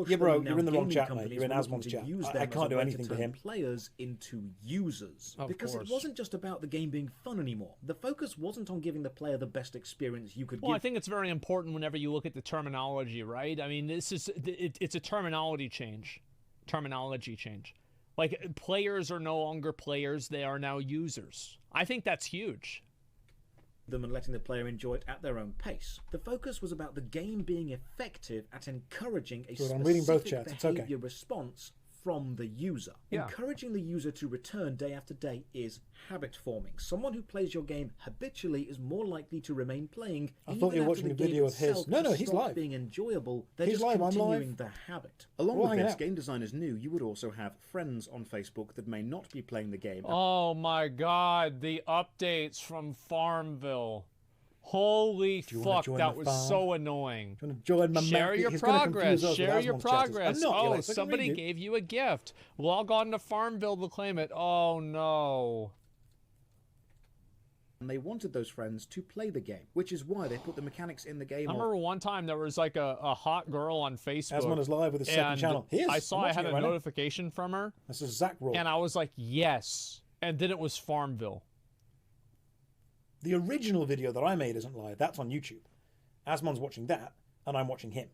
Speaker 3: Yeah,
Speaker 1: bro, you're in the wrong chat, mate. You're in Asmon's chat. I can't do anything to him.
Speaker 3: Players into users. Because it wasn't just about the game being fun anymore. The focus wasn't on giving the player the best experience you could give.
Speaker 2: Well, I think it's very important whenever you look at the terminology, right? I mean, it's a terminology change. Like, players are no longer players, they are now users. I think that's huge.
Speaker 3: Them and letting the player enjoy it at their own pace. The focus was about the game being effective at encouraging a specific behavior response from the user. Yeah. Encouraging the user to return day after day is habit forming. Someone who plays your game habitually is more likely to remain playing.
Speaker 1: I thought you were watching a video of his. No, he's live.
Speaker 3: Being enjoyable, they're
Speaker 1: he's
Speaker 3: just
Speaker 1: live.
Speaker 3: continuing the habit.
Speaker 4: Along with this, game designers knew you would also have friends on Facebook that may not be playing the game.
Speaker 2: Oh my God, the updates from Farmville. Holy fuck, that was so annoying. Share your progress. Share your progress. Oh, somebody gave you a gift. Log on to Farmville to claim it. Oh, no.
Speaker 4: And they wanted those friends to play the game, which is why they put the mechanics in the game.
Speaker 2: I remember one time there was like a hot girl on Facebook.
Speaker 1: Asmon is live with his second channel.
Speaker 2: I saw I had a notification from her.
Speaker 1: This is Zach Roll.
Speaker 2: And I was like, yes. And then it was Farmville.
Speaker 1: The original video that I made isn't live. That's on YouTube. Asmon's watching that, and I'm watching him.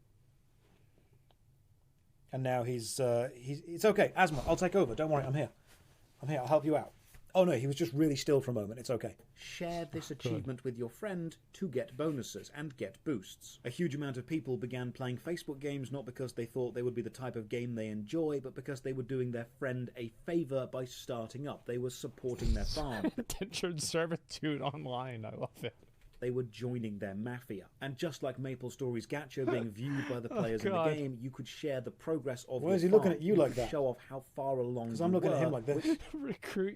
Speaker 1: And now it's okay. Asmon, I'll take over. Don't worry, I'm here. I'll help you out. Oh no, he was just really still for a moment. It's okay.
Speaker 4: Share this achievement with your friend to get bonuses and get boosts. A huge amount of people began playing Facebook games not because they thought they would be the type of game they enjoy, but because they were doing their friend a favor by starting up. They were supporting their farm.
Speaker 2: Indentured servitude online. I love it.
Speaker 4: They were joining their mafia. And just like MapleStory's gacha being viewed by the players in the game, you could share the progress of
Speaker 1: Why is he looking at you like that?
Speaker 4: Show off how far along
Speaker 1: Because I'm looking at him like this.
Speaker 2: Recruit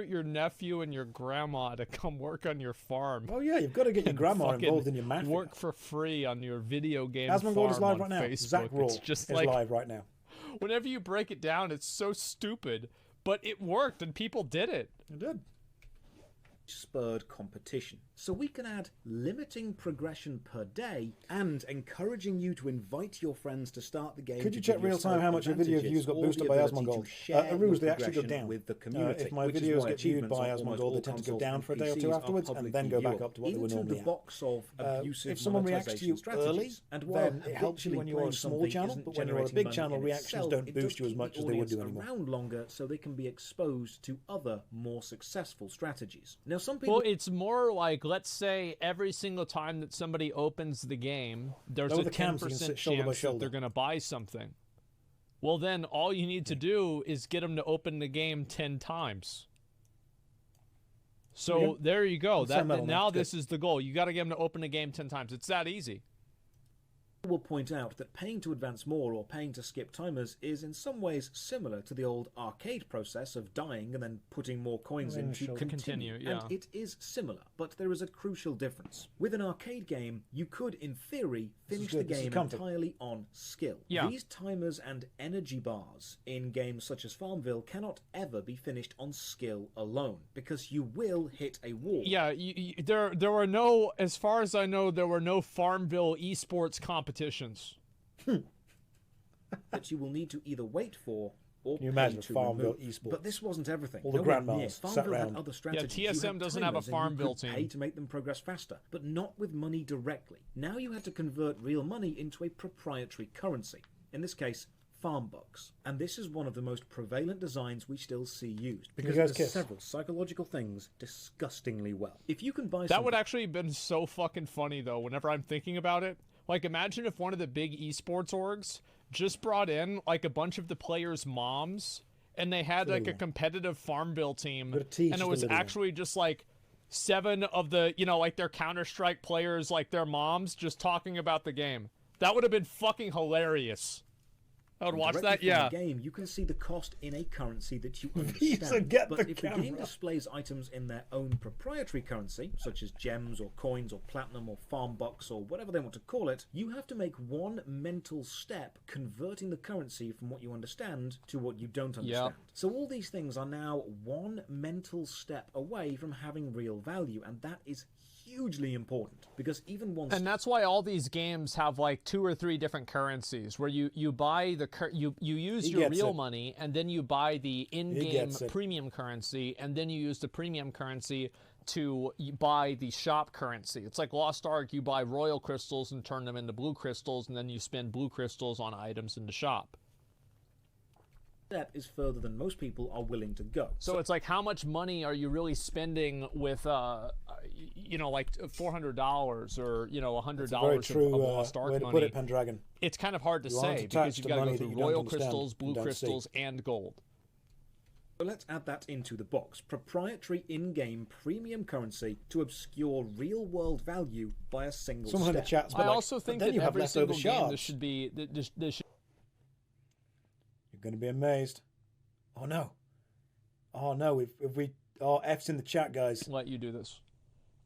Speaker 2: your nephew and your grandma to come work on your farm.
Speaker 1: Oh yeah, you've got to get your grandma involved in your mafia.
Speaker 2: Work for free on your video game
Speaker 1: Asmongold is live right now.
Speaker 2: Facebook.
Speaker 1: Zach Roll
Speaker 2: is
Speaker 1: live right now.
Speaker 2: Whenever you break it down, it's so stupid, but it worked and people did it.
Speaker 1: It did.
Speaker 3: Spurred competition. So we can add limiting progression per day and encouraging you to invite your friends to start the game.
Speaker 1: Could you check real time how much your video views got boosted by Asmongold? Aruz, they actually go down.
Speaker 3: With the community,
Speaker 1: if my videos get viewed by Asmongold, they tend to go down for a day or two afterwards and then go back up to what they were normally at. If someone reacts to you early, then it helps you when you're a small channel, but when you're a big channel, reactions don't boost you as much as they would do anymore.
Speaker 3: Around longer so they can be exposed to other, more successful strategies. Now, some people...
Speaker 2: Well, it's more like, let's say every single time that somebody opens the game, there's a 10% chance that they're going to buy something. Well, then all you need to do is get them to open the game 10 times. So there you go. Now
Speaker 1: That's
Speaker 2: this is the goal. You got to get them to open a game 10 times. It's that easy.
Speaker 3: Will point out that paying to advance more or paying to skip timers is in some ways similar to the old arcade process of dying and then putting more coins in to continue.
Speaker 2: Yeah.
Speaker 3: And it is similar, but there is a crucial difference. With an arcade game, you could, in theory, finish the game entirely on skill.
Speaker 2: Yeah.
Speaker 3: These timers and energy bars in games such as Farmville cannot ever be finished on skill alone, because you will hit a wall.
Speaker 2: Yeah, there were no, as far as I know, there were no Farmville esports competitions.
Speaker 3: That you will need to either wait for or
Speaker 1: Can you
Speaker 3: pay
Speaker 1: imagine
Speaker 3: to
Speaker 1: Farmville
Speaker 3: remove.
Speaker 1: esports?
Speaker 3: But this wasn't everything.
Speaker 1: All the
Speaker 3: Nowhere
Speaker 1: grandmas
Speaker 3: near.
Speaker 1: sat
Speaker 3: Farmville had
Speaker 1: round.
Speaker 3: other strategies.
Speaker 2: Yeah,
Speaker 3: You
Speaker 2: TSM
Speaker 3: had
Speaker 2: doesn't have a
Speaker 3: timers and
Speaker 2: Farmville
Speaker 3: you could
Speaker 2: team.
Speaker 3: pay to make them progress faster, but not with money directly. Now you had to convert real money into a proprietary currency. In this case, farm bucks. And this is one of the most prevalent designs we still see used, because it does several psychological things disgustingly well. If you can buy
Speaker 2: That would actually have been so fucking funny, though, whenever I'm thinking about it. Like, imagine if one of the big esports orgs just brought in, like, a bunch of the players' moms, and they had, like, a competitive Farmville team, and it was actually just, like, 7 of the, you know, like, their Counter-Strike players, like, their moms, just talking about the game. That would have been fucking hilarious. I would watch that, yeah.
Speaker 3: Game, you can see the cost in a currency that you understand. But if the game displays items in their own proprietary currency, such as gems or coins or platinum or farm bucks or whatever they want to call it, you have to make one mental step converting the currency from what you understand to what you don't understand.
Speaker 2: Yep.
Speaker 3: So all these things are now one mental step away from having real value, and that is hugely important, because even once...
Speaker 2: And that's why all these games have like 2 or 3 different currencies, where you buy the you use your real money, and then you buy the in-game premium currency, and then you use the premium currency to buy the shop currency. It's like Lost Ark, you buy royal crystals and turn them into blue crystals, and then you spend blue crystals on items in the shop.
Speaker 3: Step is further than most people are willing to go.
Speaker 2: So it's like, how much money are you really spending with, you know, like $400 or, you know, $100 of Lost Ark
Speaker 1: way to
Speaker 2: money?
Speaker 1: put it, Pendragon.
Speaker 2: It's kind of hard to say, because you've got to go through royal crystals, blue crystals, and gold.
Speaker 3: So let's add that into the box. Proprietary in-game premium currency to obscure real-world value by a single step.
Speaker 1: In the chat's
Speaker 2: I also think that every single game, this should be...
Speaker 1: You're going to be amazed. Oh no. Oh no, F's in the chat, guys.
Speaker 2: Let you do this.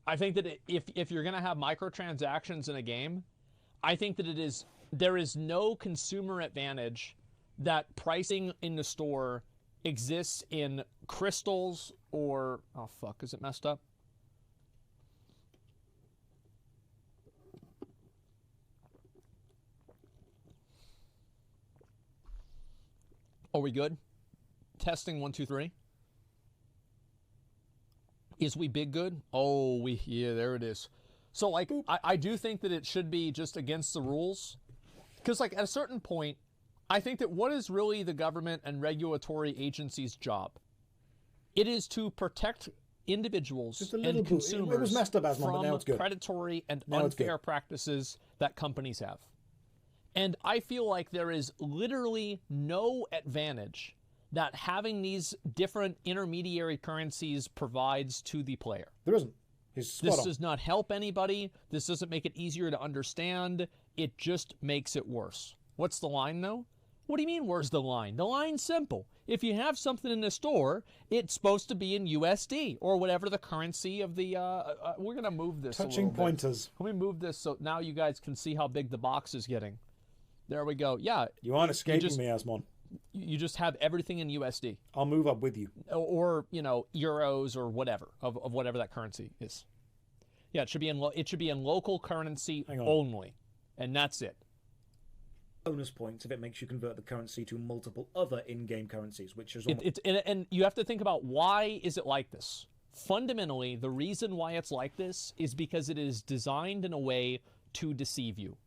Speaker 2: I think that if you're going to have microtransactions in a game, I think that there is no consumer advantage that pricing in the store exists in crystals or... Oh fuck, is it messed up? Are we good? Testing 1, 2, 3. Is we big good? Oh, yeah, there it is. So, like, I do think that it should be just against the rules. Because, like, at a certain point, I think that what is really the government and regulatory agency's job? It is to protect individuals and consumers
Speaker 1: it was messed up, Asmon, but now it's good.
Speaker 2: Predatory and unfair practices that companies have. And I feel like there is literally no advantage that having these different intermediary currencies provides to the player.
Speaker 1: There isn't.
Speaker 2: This does not help anybody. This doesn't make it easier to understand. It just makes it worse. What's the line, though? What do you mean, where's the line? The line's simple. If you have something in the store, it's supposed to be in USD or whatever the currency of the... we're going to move this
Speaker 1: Touching pointers.
Speaker 2: Let me move this so now you guys can see how big the box is getting. There we go. Yeah.
Speaker 1: You aren't escaping me, Asmon.
Speaker 2: You just have everything in USD.
Speaker 1: I'll move up with you.
Speaker 2: Or you know, euros or whatever of whatever that currency is. Yeah, it should be in local currency only, and that's it.
Speaker 3: Bonus points if it makes you convert the currency to multiple other in-game currencies, which is
Speaker 2: and you have to think about, why is it like this? Fundamentally, the reason why it's like this is because it is designed in a way to deceive you.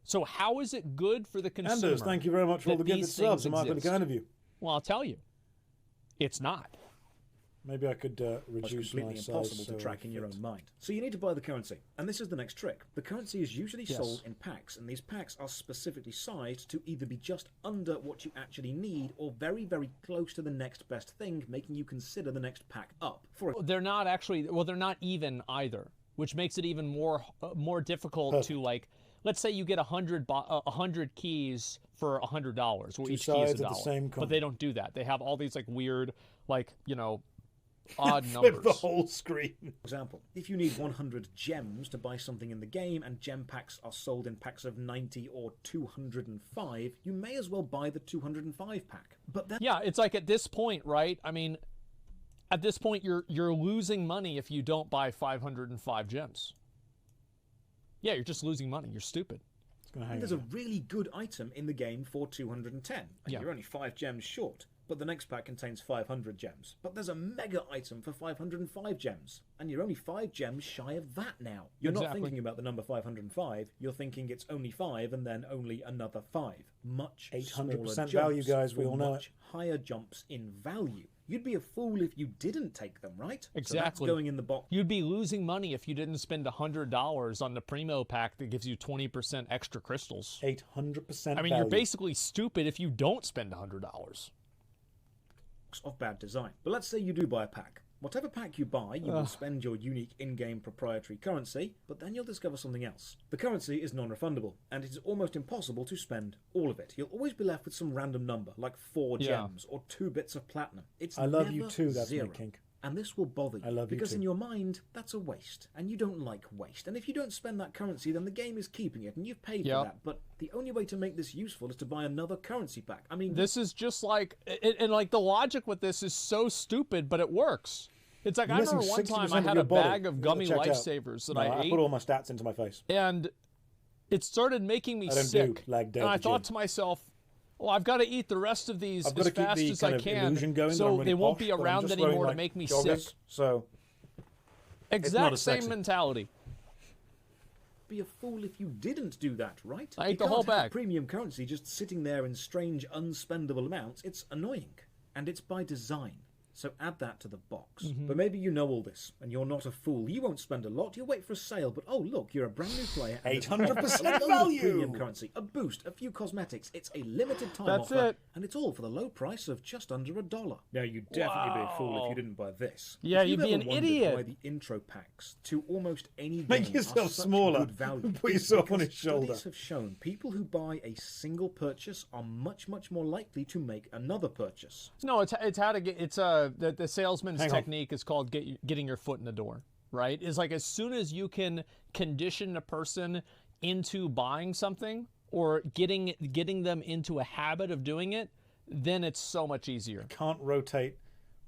Speaker 2: So how is it good for the consumer?
Speaker 1: Anders, thank you very much for all the gifted subs. Am I going to go of you?
Speaker 2: Well, I'll tell you. It's not.
Speaker 1: Maybe I could reduce
Speaker 3: It's completely
Speaker 1: my size
Speaker 3: impossible
Speaker 1: so
Speaker 3: to track in your
Speaker 1: fit.
Speaker 3: own mind. So you need to buy the currency. And this is the next trick. The currency is usually sold in packs, and these packs are specifically sized to either be just under what you actually need or very, very close to the next best thing, making you consider the next pack up.
Speaker 2: They're not actually, well, they're not even either, which makes it even more difficult to, like, let's say you get 100 keys for $100, where each key is $1. But they don't do that. They have all these, like, weird, like, you know, odd numbers.
Speaker 1: Flip the whole screen.
Speaker 3: For example, if you need 100 gems to buy something in the game and gem packs are sold in packs of 90 or 205, you may as well buy the 205 pack. But then
Speaker 2: yeah, it's like at this point, right? I mean, at this point you're losing money if you don't buy 505 gems. Yeah, you're just losing money. You're stupid.
Speaker 3: And there's a really good item in the game for 210, and you're only 5 gems short. But the next pack contains 500 gems. But there's a mega item for 505 gems, and you're only 5 gems shy of that now. You're not thinking about the number 505, you're thinking it's only 5 and then only another 5. Much
Speaker 1: 800% value, guys, we all know
Speaker 3: much higher jumps in value. You'd be a fool if you didn't take them, right?
Speaker 2: Exactly.
Speaker 3: So that's going in the box.
Speaker 2: You'd be losing money if you didn't spend $100 on the Primo pack that gives you 20% extra crystals.
Speaker 1: 800%
Speaker 2: I mean, you're basically stupid if you don't spend $100.
Speaker 3: Of bad design. But let's say you do buy a pack. Whatever pack you buy, you will spend your unique in-game proprietary currency, but then you'll discover something else. The currency is non-refundable, and it is almost impossible to spend all of it. You'll always be left with some random number, like 4 gems or 2 bits of platinum. It's
Speaker 1: I love
Speaker 3: never
Speaker 1: you too, that's
Speaker 3: zero.
Speaker 1: my kink.
Speaker 3: And this will bother you,
Speaker 1: I love you
Speaker 3: because
Speaker 1: too.
Speaker 3: in your mind, that's a waste, and you don't like waste. And if you don't spend that currency, then the game is keeping it, and you've paid for that. But the only way to make this useful is to buy another currency pack. I mean,
Speaker 2: this is just like, and like the logic with this is so stupid, but it works. It's like, I remember one time I had a bag of gummy lifesavers that I ate.
Speaker 1: I put all my stats into my face.
Speaker 2: And it started making me
Speaker 1: I don't
Speaker 2: sick.
Speaker 1: do leg day
Speaker 2: And I
Speaker 1: at the
Speaker 2: thought
Speaker 1: gym.
Speaker 2: to myself, well, I've got to eat the rest of these
Speaker 1: I've got
Speaker 2: as
Speaker 1: to keep
Speaker 2: fast
Speaker 1: the
Speaker 2: as
Speaker 1: kind
Speaker 2: I
Speaker 1: of
Speaker 2: can,
Speaker 1: illusion going that I'm
Speaker 2: so
Speaker 1: really
Speaker 2: they won't
Speaker 1: posh,
Speaker 2: be
Speaker 1: but I'm
Speaker 2: around
Speaker 1: just
Speaker 2: anymore
Speaker 1: wearing,
Speaker 2: to make me
Speaker 1: joggers,
Speaker 2: sick.
Speaker 1: So
Speaker 2: Exact same mentality.
Speaker 3: be a fool if you didn't do that, right?
Speaker 2: I ate
Speaker 3: You
Speaker 2: the whole
Speaker 3: can't have
Speaker 2: bag.
Speaker 3: Premium currency just sitting there in strange, unspendable amounts. It's annoying, and it's by design. So add that to the box. But maybe you know all this, and you're not a fool. You won't spend a lot. You'll wait for a sale, but oh look, you're a brand new player.
Speaker 1: 800% value.
Speaker 3: Premium currency, a boost, a few cosmetics. It's a limited time
Speaker 2: That's
Speaker 3: offer,
Speaker 2: it.
Speaker 3: and it's all for the low price of just under $1. Now you'd definitely be a fool if you didn't buy this.
Speaker 2: Yeah,
Speaker 3: If
Speaker 2: you'd be
Speaker 3: ever
Speaker 2: an
Speaker 3: wondered
Speaker 2: idiot.
Speaker 3: Why the intro packs to almost any game
Speaker 1: Make
Speaker 3: are
Speaker 1: yourself
Speaker 3: such
Speaker 1: smaller.
Speaker 3: good value.
Speaker 1: Put
Speaker 3: It's
Speaker 1: yourself on
Speaker 3: because
Speaker 1: his shoulder.
Speaker 3: Studies have shown people who buy a single purchase are much more likely to make another purchase.
Speaker 2: No, it's how to get. It's the salesman's
Speaker 1: Hang on.
Speaker 2: technique is called getting your foot in the door. Right? Is like as soon as you can condition a person into buying something or getting them into a habit of doing it, then it's so much easier.
Speaker 1: can't rotate.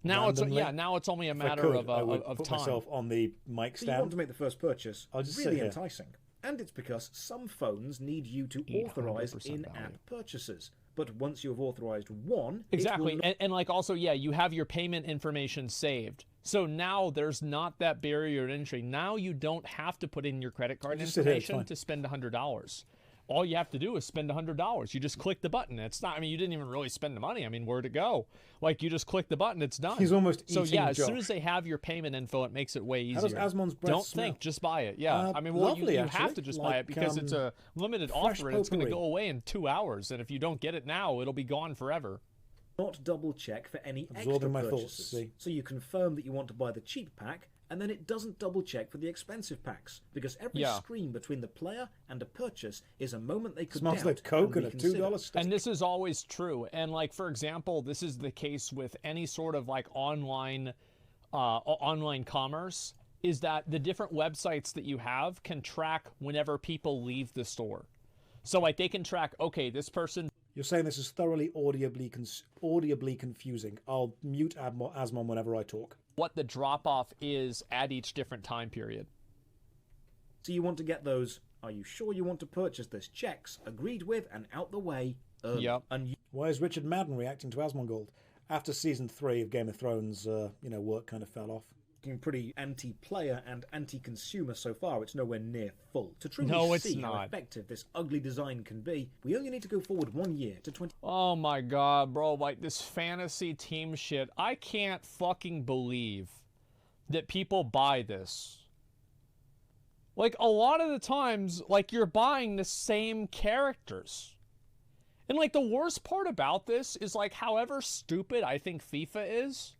Speaker 2: Now
Speaker 1: randomly.
Speaker 2: now it's only a
Speaker 1: If I
Speaker 2: matter
Speaker 1: could, I would
Speaker 2: of
Speaker 1: put
Speaker 2: time.
Speaker 1: myself on the mic
Speaker 3: So you want
Speaker 1: stand.
Speaker 3: to make the first purchase
Speaker 1: I'll just sit
Speaker 3: really
Speaker 1: here.
Speaker 3: enticing. And it's because some phones need you to authorize
Speaker 2: 800%
Speaker 3: in-app
Speaker 2: value.
Speaker 3: purchases. But once you have authorized one,
Speaker 2: Exactly.
Speaker 3: it will
Speaker 2: And like also, yeah, you have your payment information saved. So now there's not that barrier to entry. Now you don't have to put in your credit card
Speaker 1: Just sit here, it's
Speaker 2: information
Speaker 1: fine.
Speaker 2: to spend $100. All you have to do is spend $100. You just click the button. It's not, I mean, you didn't even really spend the money. I mean, where'd it go? Like, you just click the button, it's done.
Speaker 1: He's almost
Speaker 2: So
Speaker 1: eating
Speaker 2: yeah, as soon
Speaker 1: Josh.
Speaker 2: as they have your payment info, it makes it way easier.
Speaker 1: How does Asmon's breath
Speaker 2: Don't
Speaker 1: smell?
Speaker 2: think, just buy it. Yeah. I mean, well,
Speaker 1: lovely,
Speaker 2: you
Speaker 1: actually.
Speaker 2: have to just buy it because it's a limited
Speaker 1: fresh
Speaker 2: offer and it's going to
Speaker 1: potpourri.
Speaker 2: go away in 2 hours. And if you don't get it now, it'll be gone forever.
Speaker 3: not double check for any
Speaker 1: Absorbing
Speaker 3: extra
Speaker 1: my thoughts,
Speaker 3: purchases.
Speaker 1: see.
Speaker 3: So you confirm that you want to buy the cheap pack, and then it doesn't double check for the expensive packs, because every screen between the player and a purchase is a moment they could
Speaker 1: Smells
Speaker 3: doubt
Speaker 1: like Coke
Speaker 3: and
Speaker 1: and a
Speaker 3: reconsider.
Speaker 1: $2 steak.
Speaker 2: And this is always true. And like, for example, this is the case with any sort of like online commerce, is that the different websites that you have can track whenever people leave the store. So like they can track, okay, this person.
Speaker 1: You're saying this is thoroughly audibly confusing. I'll mute Asmon whenever I talk.
Speaker 2: What the drop off is at each different time period.
Speaker 3: So you want to get those, are you sure you want to purchase this, checks agreed with and out the way early.
Speaker 2: Yep.
Speaker 3: And
Speaker 1: Why is Richard Madden reacting to Asmongold? After season 3 of Game of Thrones, work kind of fell off.
Speaker 3: pretty anti-player and anti-consumer so far. It's nowhere near full. To truly see how effective this ugly design can be, we only need to go forward 1 year to 20...
Speaker 2: Oh my god, bro, like this fantasy team shit. I can't fucking believe that people buy this. Like, a lot of the times, like, you're buying the same characters. And, like, the worst part about this is, like, however stupid I think FIFA is...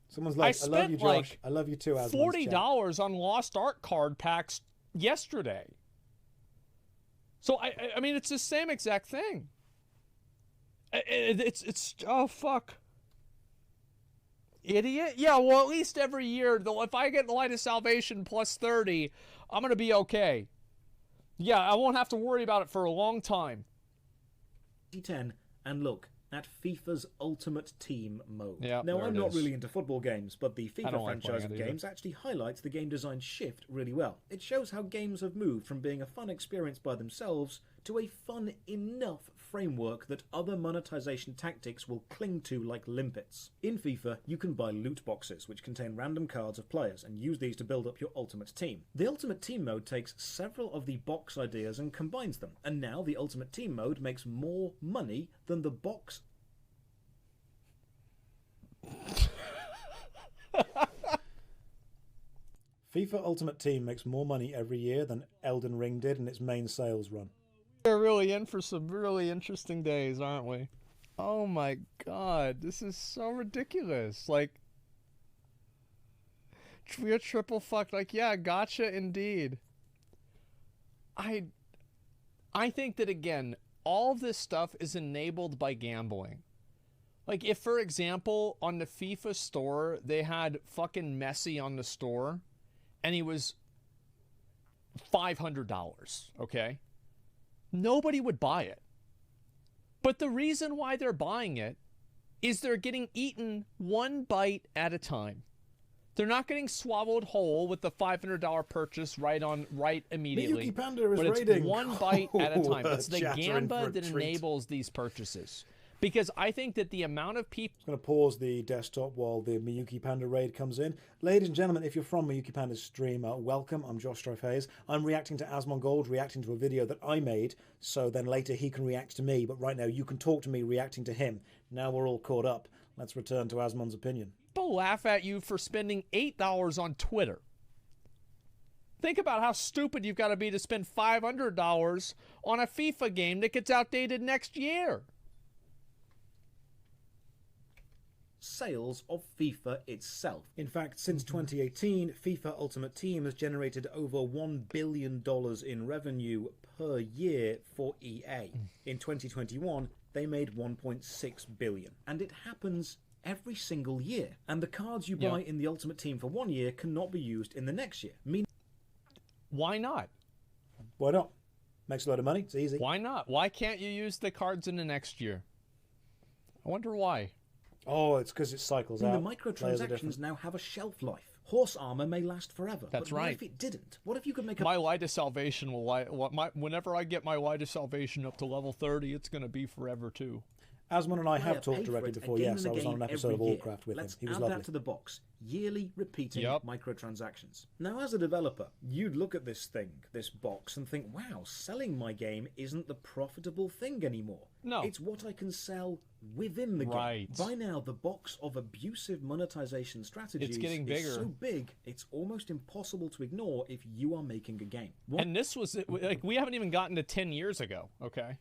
Speaker 1: Someone's like, I love you, Josh. Like I love you too, Asmongold.
Speaker 2: $40 on Lost Ark card packs yesterday. So, I mean, it's the same exact thing. It's oh, fuck. Idiot? Yeah, well, at least every year, though, if I get the Light of Salvation plus 30, I'm going to be okay. Yeah, I won't have to worry about it for a long time.
Speaker 3: 10 and look at FIFA's Ultimate Team mode.
Speaker 2: Yeah,
Speaker 3: now, I'm not really into football games, but the FIFA franchise of
Speaker 2: like
Speaker 3: games actually highlights the game design shift really well. It shows how games have moved from being a fun experience by themselves to a fun enough framework that other monetization tactics will cling to like limpets. In FIFA, you can buy loot boxes, which contain random cards of players, and use these to build up your Ultimate Team. The Ultimate Team mode takes several of the box ideas and combines them, and now the Ultimate Team mode makes more money than the box...
Speaker 1: FIFA Ultimate Team makes more money every year than Elden Ring did in its main sales run.
Speaker 2: We're really in for some really interesting days, aren't we? Oh my god, this is so ridiculous. Like, we're triple fucked. Like, yeah, gotcha indeed. I think that, again, all of this stuff is enabled by gambling. Like, if, for example, on the FIFA store, they had fucking Messi on the store, and he was $500, okay? Nobody would buy it. But the reason why they're buying it is they're getting eaten one bite at a time. They're not getting swallowed whole with the $500 purchase right immediately.
Speaker 1: Miyuki Panda is
Speaker 2: but it's
Speaker 1: raiding.
Speaker 2: one bite at a time. It's the
Speaker 1: Gamba
Speaker 2: that enables these purchases. Because I think that the amount of people...
Speaker 1: I'm going to pause the desktop while the Miyuki Panda raid comes in. Ladies and gentlemen, if you're from Miyuki Panda's stream, welcome. I'm Josh Strife Hayes. I'm reacting to Asmongold, reacting to a video that I made, so then later he can react to me, but right now you can talk to me reacting to him. Now we're all caught up. Let's return to Asmon's opinion.
Speaker 2: People laugh at you for spending $8 on Twitter. Think about how stupid you've got to be to spend $500 on a FIFA game that gets outdated next year.
Speaker 3: Sales of FIFA itself.
Speaker 1: In fact, since 2018, FIFA Ultimate Team has generated over $1 billion in revenue per year for EA. In 2021, they made $1.6 billion.
Speaker 3: And it happens every single year. And the cards you buy in the Ultimate Team for 1 year cannot be used in the next year.
Speaker 2: Why not?
Speaker 1: Why not? Makes a lot of money. It's easy.
Speaker 2: Why not? Why can't you use the cards in the next year? I wonder why.
Speaker 1: Oh, it's because it cycles out.
Speaker 3: The microtransactions now have a shelf life. Horse armor may last forever.
Speaker 2: That's
Speaker 3: but
Speaker 2: right.
Speaker 3: What if it didn't? What if you could make a...
Speaker 2: My Light of Salvation will... whenever I get my Light of Salvation up to level 30, it's going to be forever, too.
Speaker 1: Asmon and I have talked directly before. Yes, I was on an episode of Warcraft with him. He was lovely.
Speaker 3: Let's add that to the box. Yearly repeating microtransactions. Now, as a developer, you'd look at this thing, this box, and think, wow, selling my game isn't the profitable thing anymore.
Speaker 2: No.
Speaker 3: It's what I can sell within the game. By now, the box of abusive monetization strategies is so big, it's almost impossible to ignore if you are making a game.
Speaker 2: And this was, like, we haven't even gotten to 10 years ago, okay?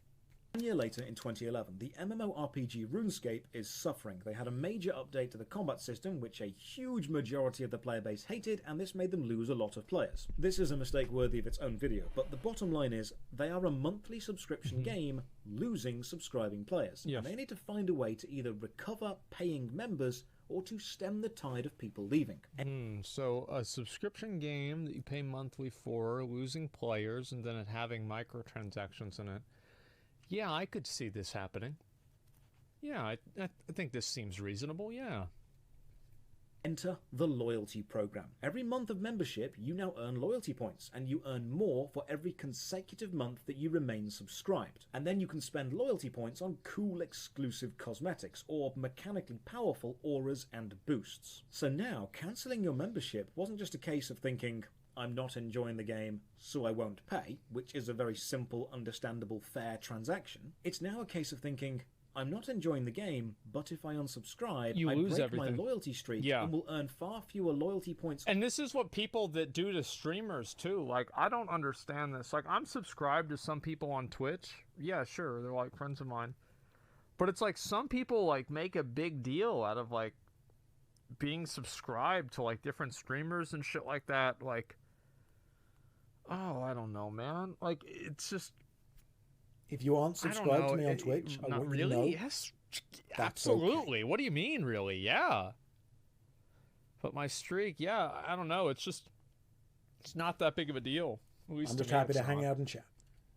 Speaker 3: 1 year later, in 2011, the MMORPG RuneScape is suffering. They had a major update to the combat system, which a huge majority of the player base hated, and this made them lose a lot of players. This is a mistake worthy of its own video, but the bottom line is, they are a monthly subscription game, losing subscribing players.
Speaker 2: Yes.
Speaker 3: And they need to find a way to either recover paying members, or to stem the tide of people leaving.
Speaker 2: So a subscription game that you pay monthly for, losing players, and then it having microtransactions in it. Yeah, I could see this happening. Yeah, I think this seems reasonable, yeah.
Speaker 3: Enter the loyalty program. Every month of membership, you now earn loyalty points, and you earn more for every consecutive month that you remain subscribed. And then you can spend loyalty points on cool exclusive cosmetics, or mechanically powerful auras and boosts. So now, cancelling your membership wasn't just a case of thinking, I'm not enjoying the game, so I won't pay, which is a very simple, understandable, fair transaction. It's now a case of thinking, I'm not enjoying the game, but if I unsubscribe, I break
Speaker 2: everything.
Speaker 3: my loyalty streak and will earn far fewer loyalty points.
Speaker 2: And this is what people that do to streamers too. Like, I don't understand this. Like, I'm subscribed to some people on Twitch. Yeah, sure, they're like friends of mine. But it's like some people like make a big deal out of like being subscribed to like different streamers and shit like that. Like, oh, I don't know, man. Like, it's just...
Speaker 1: If you aren't subscribed to me on Twitch, I want you to know.
Speaker 2: Yes, absolutely. Okay. What do you mean, really? Yeah. But my streak, yeah, I don't know. It's just, it's not that big of a deal.
Speaker 1: I'm just happy to hang out and chat.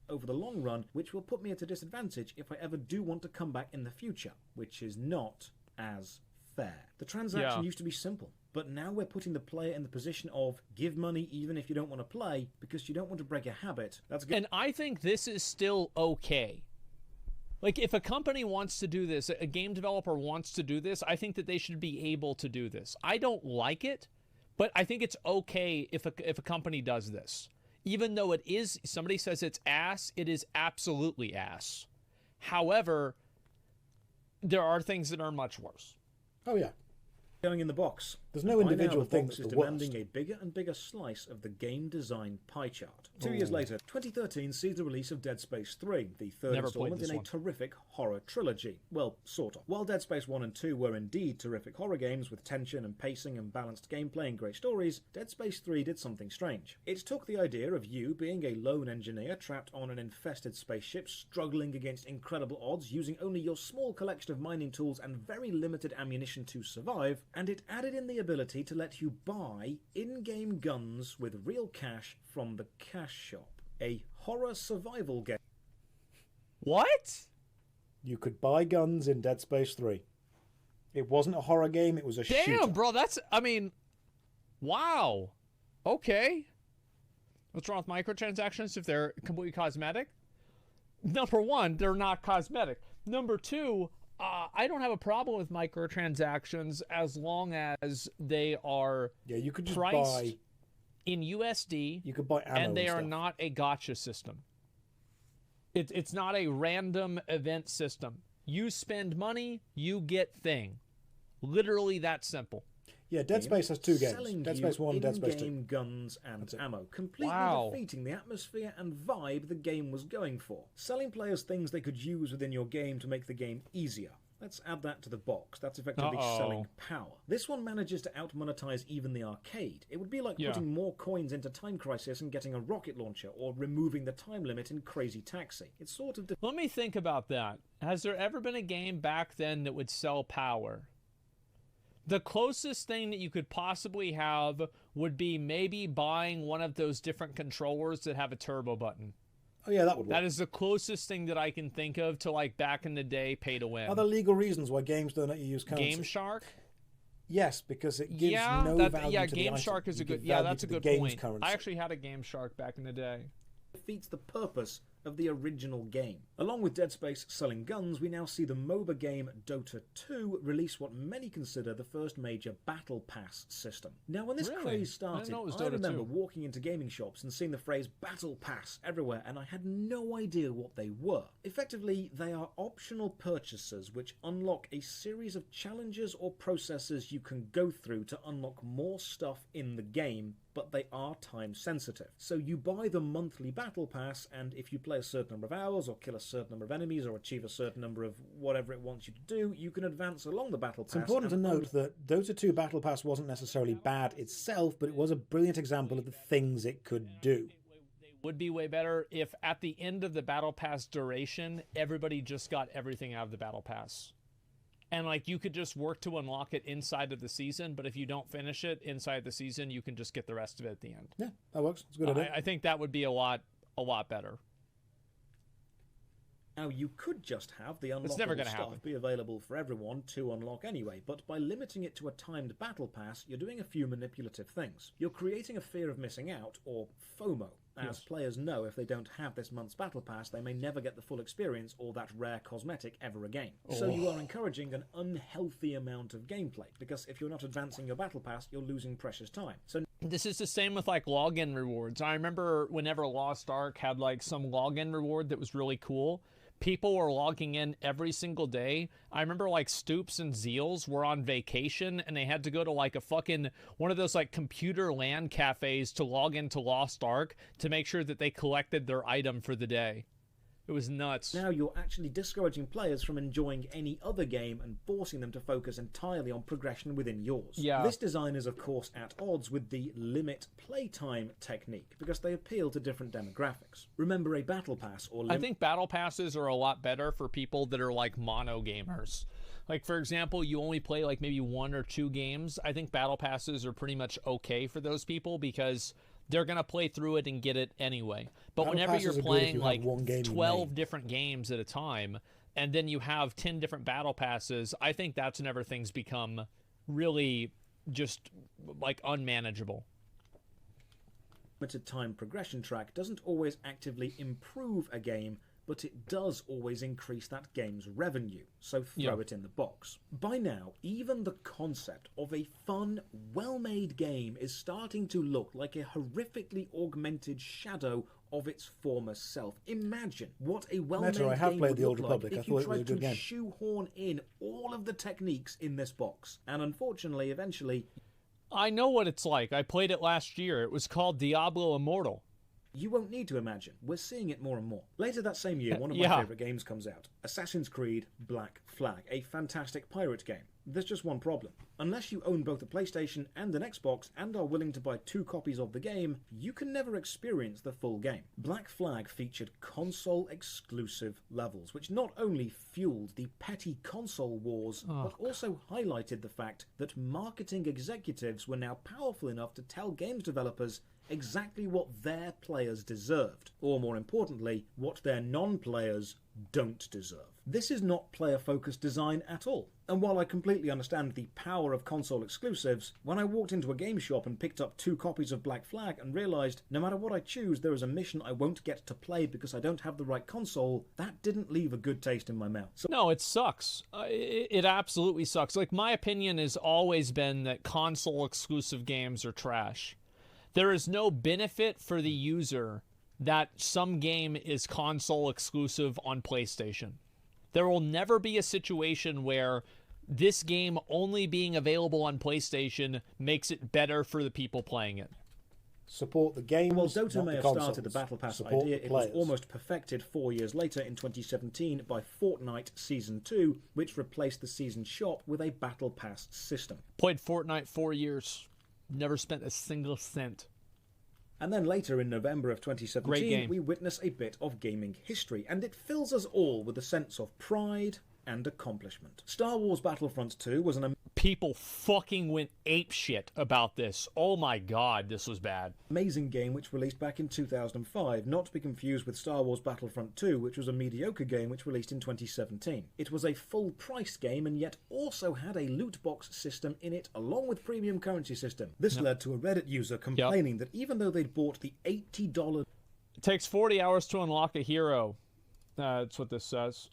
Speaker 3: Over the long run, which will put me at a disadvantage if I ever do want to come back in the future, which is not as fair. The transaction used to be simple, but now we're putting the player in the position of give money even if you don't want to play because you don't want to break a habit. That's good.
Speaker 2: And I think this is still okay. Like, if a company wants to do this, a game developer wants to do this, I think that they should be able to do this. I don't like it, but I think it's okay if a company does this. Even though it is, somebody says it's ass, it is absolutely ass. However, there are things that are much worse.
Speaker 1: Oh, yeah.
Speaker 3: Going in the box.
Speaker 1: There's no individual thing
Speaker 3: that's demanding a bigger and bigger slice of the game design pie chart. 2 years later, 2013 sees the release of Dead Space 3, the third installment in a terrific horror trilogy. Well, sort of. While Dead Space 1 and 2 were indeed terrific horror games with tension and pacing and balanced gameplay and great stories, Dead Space 3 did something strange. It took the idea of you being a lone engineer trapped on an infested spaceship, struggling against incredible odds, using only your small collection of mining tools and very limited ammunition to survive, and it added in the ability to let you buy in-game guns with real cash from the cash shop. A horror survival game.
Speaker 2: What?
Speaker 1: You could buy guns in Dead Space 3. It wasn't a horror game, it was a shooter.
Speaker 2: Damn, bro, that's, I mean, wow. Okay. What's wrong with microtransactions if they're completely cosmetic? Number one, they're not cosmetic. Number two, I don't have a problem with microtransactions as long as they are
Speaker 1: you could just
Speaker 2: priced
Speaker 1: buy
Speaker 2: in USD.
Speaker 1: You could buy ammo
Speaker 2: and they are
Speaker 1: stuff.
Speaker 2: not a gotcha system. It's not a random event system. You spend money, you get thing. Literally that simple.
Speaker 1: Yeah, Dead Space has two games. Dead Space 1 and Dead Space 2.
Speaker 3: In-game guns and ammo, completely defeating the atmosphere and vibe the game was going for. Selling players things they could use within your game to make the game easier. Let's add that to the box. That's effectively selling power. This one manages to out-monetize even the arcade. It would be like putting more coins into Time Crisis and getting a rocket launcher, or removing the time limit in Crazy Taxi. It's sort of...
Speaker 2: Let me think about that. Has there ever been a game back then that would sell power? The closest thing that you could possibly have would be maybe buying one of those different controllers that have a turbo button.
Speaker 1: Oh yeah, that would work.
Speaker 2: That is the closest thing that I can think of to, like, back in the day, pay to win.
Speaker 1: Are there legal reasons why games don't let you use currency?
Speaker 2: Game Shark?
Speaker 1: Yes, because it gives no value to the item.
Speaker 2: Game Shark is a good...
Speaker 1: Yeah,
Speaker 2: that's a good point. Currency. I actually had a Game Shark back in the day.
Speaker 3: Defeats the purpose of the original game. Along with Dead Space selling guns, we now see the MOBA game Dota 2 release what many consider the first major Battle Pass system. Now, when this craze started, I remember walking into gaming shops and seeing the phrase Battle Pass everywhere, and I had no idea what they were. Effectively, they are optional purchases which unlock a series of challenges or processes you can go through to unlock more stuff in the game, but they are time sensitive. So you buy the monthly Battle Pass, and if you play a certain number of hours, or kill a certain number of enemies, or achieve a certain number of whatever it wants you to do, you can advance along the Battle Pass.
Speaker 1: It's important to note that Dota 2 Battle Pass wasn't necessarily bad itself, but it was a brilliant example of the things it could do.
Speaker 2: Would be way better if at the end of the Battle Pass duration, everybody just got everything out of the Battle Pass. And, like, you could just work to unlock it inside of the season, but if you don't finish it inside the season, you can just get the rest of it at the end.
Speaker 1: Yeah, that works. It's a good idea.
Speaker 2: I think that would be a lot better.
Speaker 3: Now, you could just have the
Speaker 2: It's never
Speaker 3: unlockable
Speaker 2: gonna
Speaker 3: stuff
Speaker 2: happen.
Speaker 3: be available for everyone to unlock anyway, but by limiting it to a timed battle pass, you're doing a few manipulative things. You're creating a fear of missing out, or FOMO, as players know if they don't have this month's battle pass, they may never get the full experience or that rare cosmetic ever again. So you are encouraging an unhealthy amount of gameplay, because if you're not advancing your battle pass, you're losing precious time. So
Speaker 2: This is the same with like login rewards. I remember whenever Lost Ark had like some login reward that was really cool, people were logging in every single day. I remember like Stoops and Zeals were on vacation and they had to go to like a fucking one of those like computer LAN cafes to log into Lost Ark to make sure that they collected their item for the day. It was nuts.
Speaker 3: now you're actually discouraging players from enjoying any other game and forcing them to focus entirely on progression within yours.
Speaker 2: Yeah.
Speaker 3: This design is of course at odds with the limit playtime technique because they appeal to different demographics. Remember, a battle pass or
Speaker 2: I think battle passes are a lot better for people that are like mono gamers. Like, for example, you only play like maybe 1 or 2 games. I think battle passes are pretty much okay for those people because they're going to play through it and get it anyway. But
Speaker 1: Battle
Speaker 2: whenever
Speaker 1: passes
Speaker 2: you're
Speaker 1: are good if
Speaker 2: playing
Speaker 1: you have
Speaker 2: like
Speaker 1: one game you
Speaker 2: 12
Speaker 1: made.
Speaker 2: different games at a time, and then you have 10 different battle passes, I think that's whenever things become really just like unmanageable.
Speaker 3: limited time progression track doesn't always actively improve a game, but it does always increase that game's revenue, so throw it in the box. By now, even the concept of a fun, well-made game is starting to look like a horrifically augmented shadow of its former self. Imagine what a well-made
Speaker 1: Meta, I have
Speaker 3: game
Speaker 1: played
Speaker 3: would
Speaker 1: the Old
Speaker 3: look
Speaker 1: Republic.
Speaker 3: like
Speaker 1: I
Speaker 3: if
Speaker 1: thought
Speaker 3: you
Speaker 1: it was a
Speaker 3: tried to
Speaker 1: good game.
Speaker 3: shoehorn in all of the techniques in this box. And unfortunately, eventually,
Speaker 2: I know what it's like. I played it last year. It was called Diablo Immortal.
Speaker 3: you won't need to imagine. We're seeing it more and more. Later that same year, one of my
Speaker 2: Yeah.
Speaker 3: favourite games comes out. Assassin's Creed Black Flag, a fantastic pirate game. There's just one problem. Unless you own both a PlayStation and an Xbox and are willing to buy 2 copies of the game, you can never experience the full game. Black Flag featured console-exclusive levels, which not only fueled the petty console wars, but also highlighted the fact that marketing executives were now powerful enough to tell games developers exactly what their players deserved, or more importantly, what their non-players don't deserve. This is not player-focused design at all. And while I completely understand the power of console exclusives, when I walked into a game shop and picked up 2 copies of Black Flag and realised no matter what I choose, there is a mission I won't get to play because I don't have the right console, that didn't leave a good taste in my mouth. So
Speaker 2: No, it sucks. It absolutely sucks. Like, my opinion has always been that console exclusive games are trash. There is no benefit for the user that some game is console exclusive on PlayStation. There will never be a situation where this game only being available on PlayStation makes it better for the people playing it.
Speaker 1: Support the games,
Speaker 3: while Dota
Speaker 1: not
Speaker 3: may
Speaker 1: the
Speaker 3: have
Speaker 1: consoles.
Speaker 3: started the Battle Pass
Speaker 1: Support
Speaker 3: idea,
Speaker 1: the
Speaker 3: it was
Speaker 1: players.
Speaker 3: almost perfected 4 years later in 2017 by Fortnite Season 2, which replaced the Season Shop with a Battle Pass system.
Speaker 2: Played Fortnite 4 years. Never spent a single cent.
Speaker 3: And then later in November of
Speaker 2: Great
Speaker 3: 2017,
Speaker 2: game.
Speaker 3: we witness a bit of gaming history, and it fills us all with a sense of pride and accomplishment. Star Wars Battlefront 2 was an
Speaker 2: People fucking went apeshit about this. Oh my god, this was bad.
Speaker 3: amazing game which released back in 2005, not to be confused with Star Wars Battlefront 2, which was a mediocre game which released in 2017. It was a full-price game and yet also had a loot box system in it along with premium currency system. This led to a Reddit user complaining that even though they'd bought the $80
Speaker 2: It takes 40 hours to unlock a hero. That's what this says.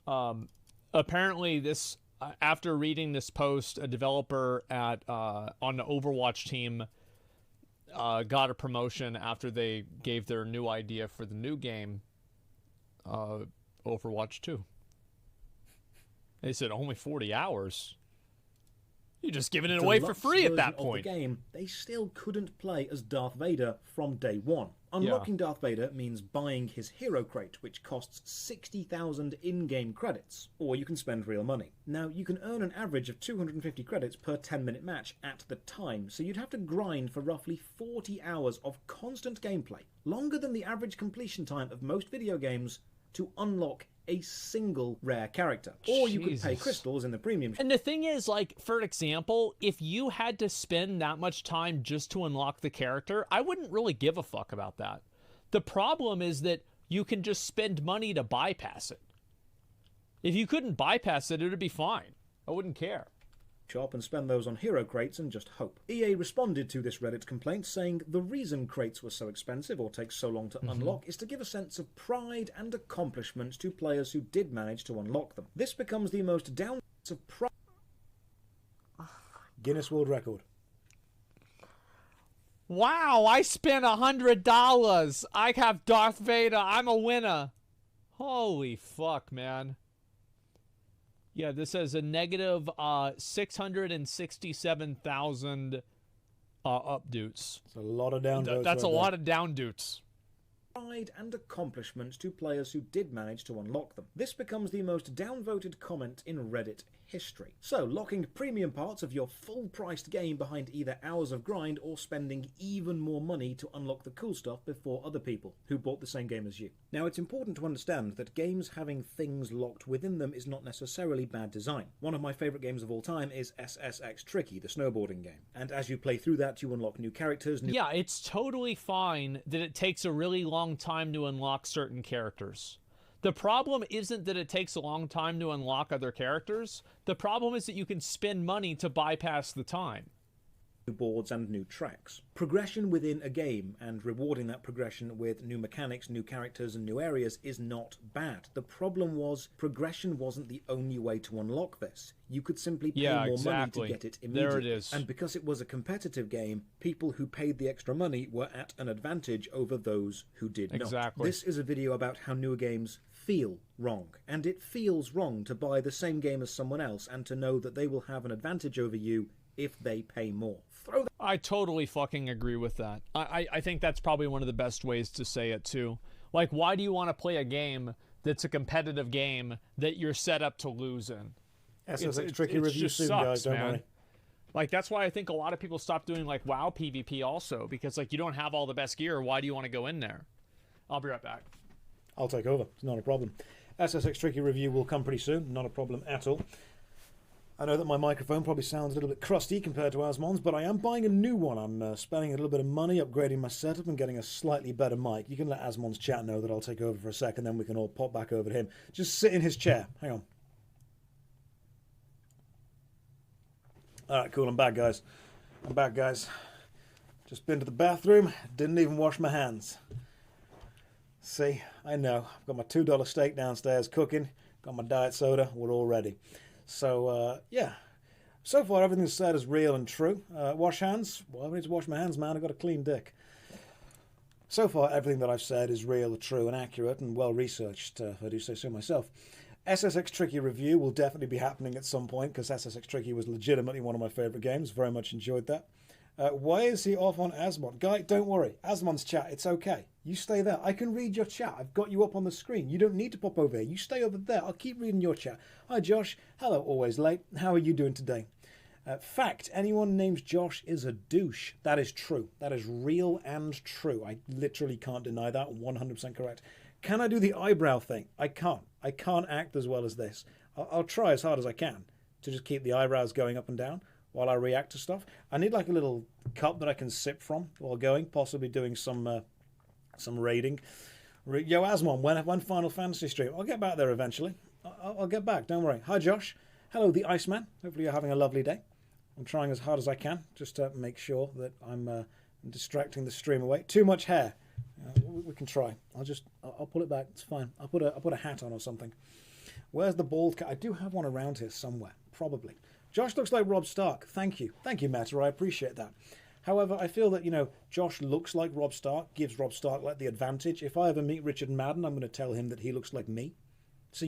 Speaker 2: Apparently, this after reading this post, a developer at on the Overwatch team got a promotion after they gave their new idea for the new game, Overwatch 2. They said only 40 hours. You're just giving it away for
Speaker 3: deluxe
Speaker 2: free at that
Speaker 3: version of
Speaker 2: point.
Speaker 3: the game, they still couldn't play as Darth Vader from day one. Unlocking Darth Vader means buying his hero crate, which costs 60,000 in-game credits, or you can spend real money. Now, you can earn an average of 250 credits per 10-minute match at the time, so you'd have to grind for roughly 40 hours of constant gameplay, longer than the average completion time of most video games, to unlock a single rare character. Or you could pay
Speaker 2: Jesus.
Speaker 3: crystals in the premium
Speaker 2: And the thing is, like, for example, if you had to spend that much time just to unlock the character, I wouldn't really give a fuck about that. The problem is that you can just spend money to bypass it. If you couldn't bypass it, it would be fine. I wouldn't care.
Speaker 3: Shop and spend those on hero crates and just hope. EA responded to this Reddit complaint saying the reason crates were so expensive or take so long to unlock is to give a sense of pride and accomplishment to players who did manage to unlock them. This becomes the most down of pride.
Speaker 1: Guinness World Record.
Speaker 2: Wow, I spent $100. I have Darth Vader. I'm a winner. Holy fuck, man. Yeah, this says a negative 667,000 updoots.
Speaker 1: That's a lot of down votes.
Speaker 2: That's a lot of down doots.
Speaker 3: Pride and accomplishment to players who did manage to unlock them. This becomes the most downvoted comment in Reddit history. So, locking premium parts of your full-priced game behind either hours of grind or spending even more money to unlock the cool stuff before other people who bought the same game as you. Now, it's important to understand that games having things locked within them is not necessarily bad design. One of my favourite games of all time is SSX Tricky, the snowboarding game. And as you play through that, you unlock new characters.
Speaker 2: Yeah, it's totally fine that it takes a really long time to unlock certain characters. The problem isn't that it takes a long time to unlock other characters. The problem is that you can spend money to bypass the time.
Speaker 3: New boards and new tracks. Progression within a game and rewarding that progression with new mechanics, new characters and new areas is not bad. The problem was progression wasn't the only way to unlock this. You could simply pay more money to get it immediately.
Speaker 2: There it is.
Speaker 3: And because it was a competitive game, people who paid the extra money were at an advantage over those who did not.
Speaker 2: Exactly.
Speaker 3: This is a video about how newer games feel wrong, and it feels wrong to buy the same game as someone else and to know that they will have an advantage over you if they pay more.
Speaker 2: I totally fucking agree with that. I think that's probably one of the best ways to say it too. Like, why do you want to play a game that's a competitive game that you're set up to lose in?
Speaker 1: SSX Tricky review soon, guys, don't worry.
Speaker 2: Like, that's why I think a lot of people stop doing, like, WoW PvP also, because, like, you don't have all the best gear. Why do you want to go in there? I'll be right back.
Speaker 1: I'll take over. It's not a problem. SSX Tricky review will come pretty soon. Not a problem at all. I know that my microphone probably sounds a little bit crusty compared to Asmon's, but I am buying a new one. I'm spending a little bit of money upgrading my setup and getting a slightly better mic. You can let Asmon's chat know that I'll take over for a second, then we can all pop back over to him. Just sit in his chair. Hang on. Alright, cool. I'm back, guys. Just been to the bathroom. Didn't even wash my hands. See, I know. I've got my $2 steak downstairs cooking. Got my diet soda. We're all ready. So, yeah. So far, everything said is real and true. Wash hands? Well, I need to wash my hands, man. I've got a clean dick. So far, everything that I've said is real, true, and accurate, and well-researched, if I do say so myself. SSX Tricky review will definitely be happening at some point, because SSX Tricky was legitimately one of my favourite games. Very much enjoyed that. Why is he off on Asmon? Guy, don't worry. Asmon's chat, it's okay. You stay there. I can read your chat. I've got you up on the screen. You don't need to pop over here. You stay over there. I'll keep reading your chat. Hi, Josh. Hello, always late. How are you doing today? Fact, anyone named Josh is a douche. That is true. That is real and true. I literally can't deny that. 100% correct. Can I do the eyebrow thing? I can't. I can't act as well as this. I'll try as hard as I can to just keep the eyebrows going up and down while I react to stuff. I need like a little cup that I can sip from while going, possibly doing some raiding. Yo, Asmon, when Final Fantasy stream? I'll get back there eventually. I'll get back, don't worry. Hi, Josh. Hello, the Iceman. Hopefully you're having a lovely day. I'm trying as hard as I can just to make sure that I'm distracting the stream away. Too much hair. We can try. I'll pull it back. It's fine. I'll put a hat on or something. Where's the bald cat? I do have one around here somewhere, probably. Josh looks like Rob Stark. Thank you. Thank you, Meta. I appreciate that. However, I feel that, Josh looks like Rob Stark, gives Rob Stark like the advantage. If I ever meet Richard Madden, I'm going to tell him that he looks like me. So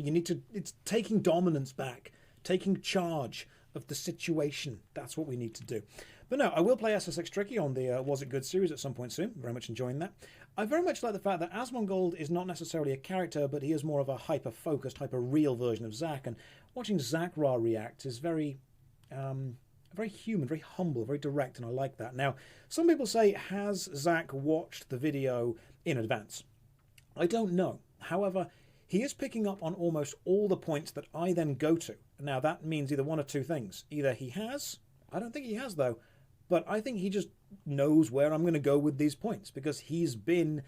Speaker 1: it's taking dominance back, taking charge of the situation. That's what we need to do. But no, I will play SSX Tricky on the Was It Good series at some point soon. Very much enjoying that. I very much like the fact that Asmongold is not necessarily a character, but he is more of a hyper-focused, hyper-real version of Zack. And watching Zack react is very human, very humble, very direct, and I like that. Now, some people say, has Zack watched the video in advance? I don't know. However, he is picking up on almost all the points that I then go to. Now, that means either one of two things. Either he has, I don't think he has though, but I think he just knows where I'm going to go with these points because he's been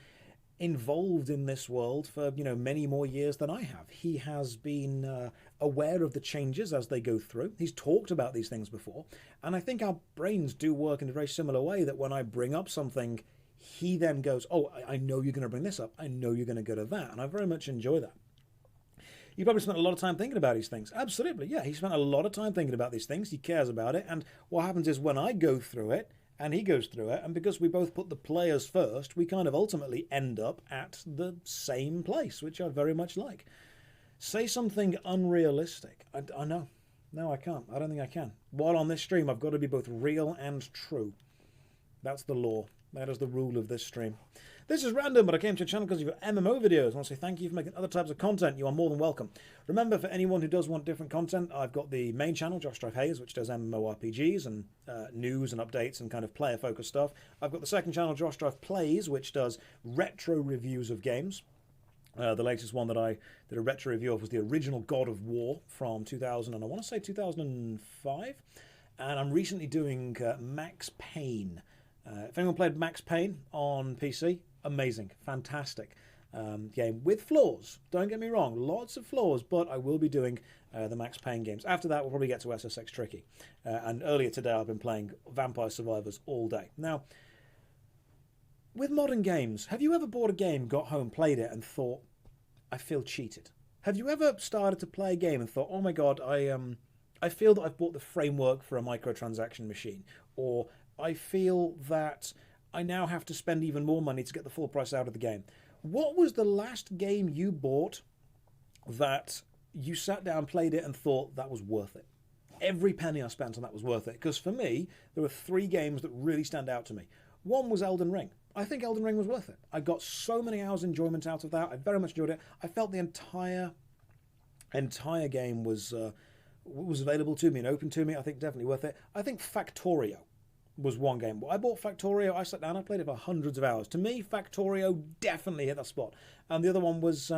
Speaker 1: involved in this world for, many more years than I have. He has been aware of the changes as they go through. He's talked about these things before. And I think our brains do work in a very similar way, that when I bring up something, he then goes, oh, I know you're going to bring this up. I know you're going to go to that. And I very much enjoy that. You probably spent a lot of time thinking about these things. Absolutely, yeah. He spent a lot of time thinking about these things. He cares about it. And what happens is when I go through it, and he goes through it, and because we both put the players first, we kind of ultimately end up at the same place, which I very much like. Say something unrealistic. I know. No, I can't. I don't think I can. While on this stream, I've got to be both real and true. That's the law. That is the rule of this stream. This is random, but I came to your channel because of your MMO videos. I want to say thank you for making other types of content. You are more than welcome. Remember, for anyone who does want different content, I've got the main channel, Josh Strife Hayes, which does MMORPGs and news and updates and kind of player-focused stuff. I've got the second channel, JoshStrifePlays, which does retro reviews of games. The latest one that I did a retro review of was the original God of War from 2000, and I want to say 2005. And I'm recently doing Max Payne. If anyone played Max Payne on PC, amazing, fantastic game with flaws. Don't get me wrong, lots of flaws, but I will be doing the Max Payne games. After that, we'll probably get to SSX Tricky. And earlier today, I've been playing Vampire Survivors all day. Now, with modern games, have you ever bought a game, got home, played it, and thought, I feel cheated? Have you ever started to play a game and thought, oh my god, I feel that I've bought the framework for a microtransaction machine, or I feel that I now have to spend even more money to get the full price out of the game? What was the last game you bought that you sat down, played it, and thought that was worth it? Every penny I spent on that was worth it. Because for me, there were 3 games that really stand out to me. One was Elden Ring. I think Elden Ring was worth it. I got so many hours enjoyment out of that. I very much enjoyed it. I felt the entire game was available to me and open to me. I think definitely worth it. I think Factorio was one game. I bought Factorio, I sat down, I played it for hundreds of hours. To me, Factorio definitely hit that spot. And the other one was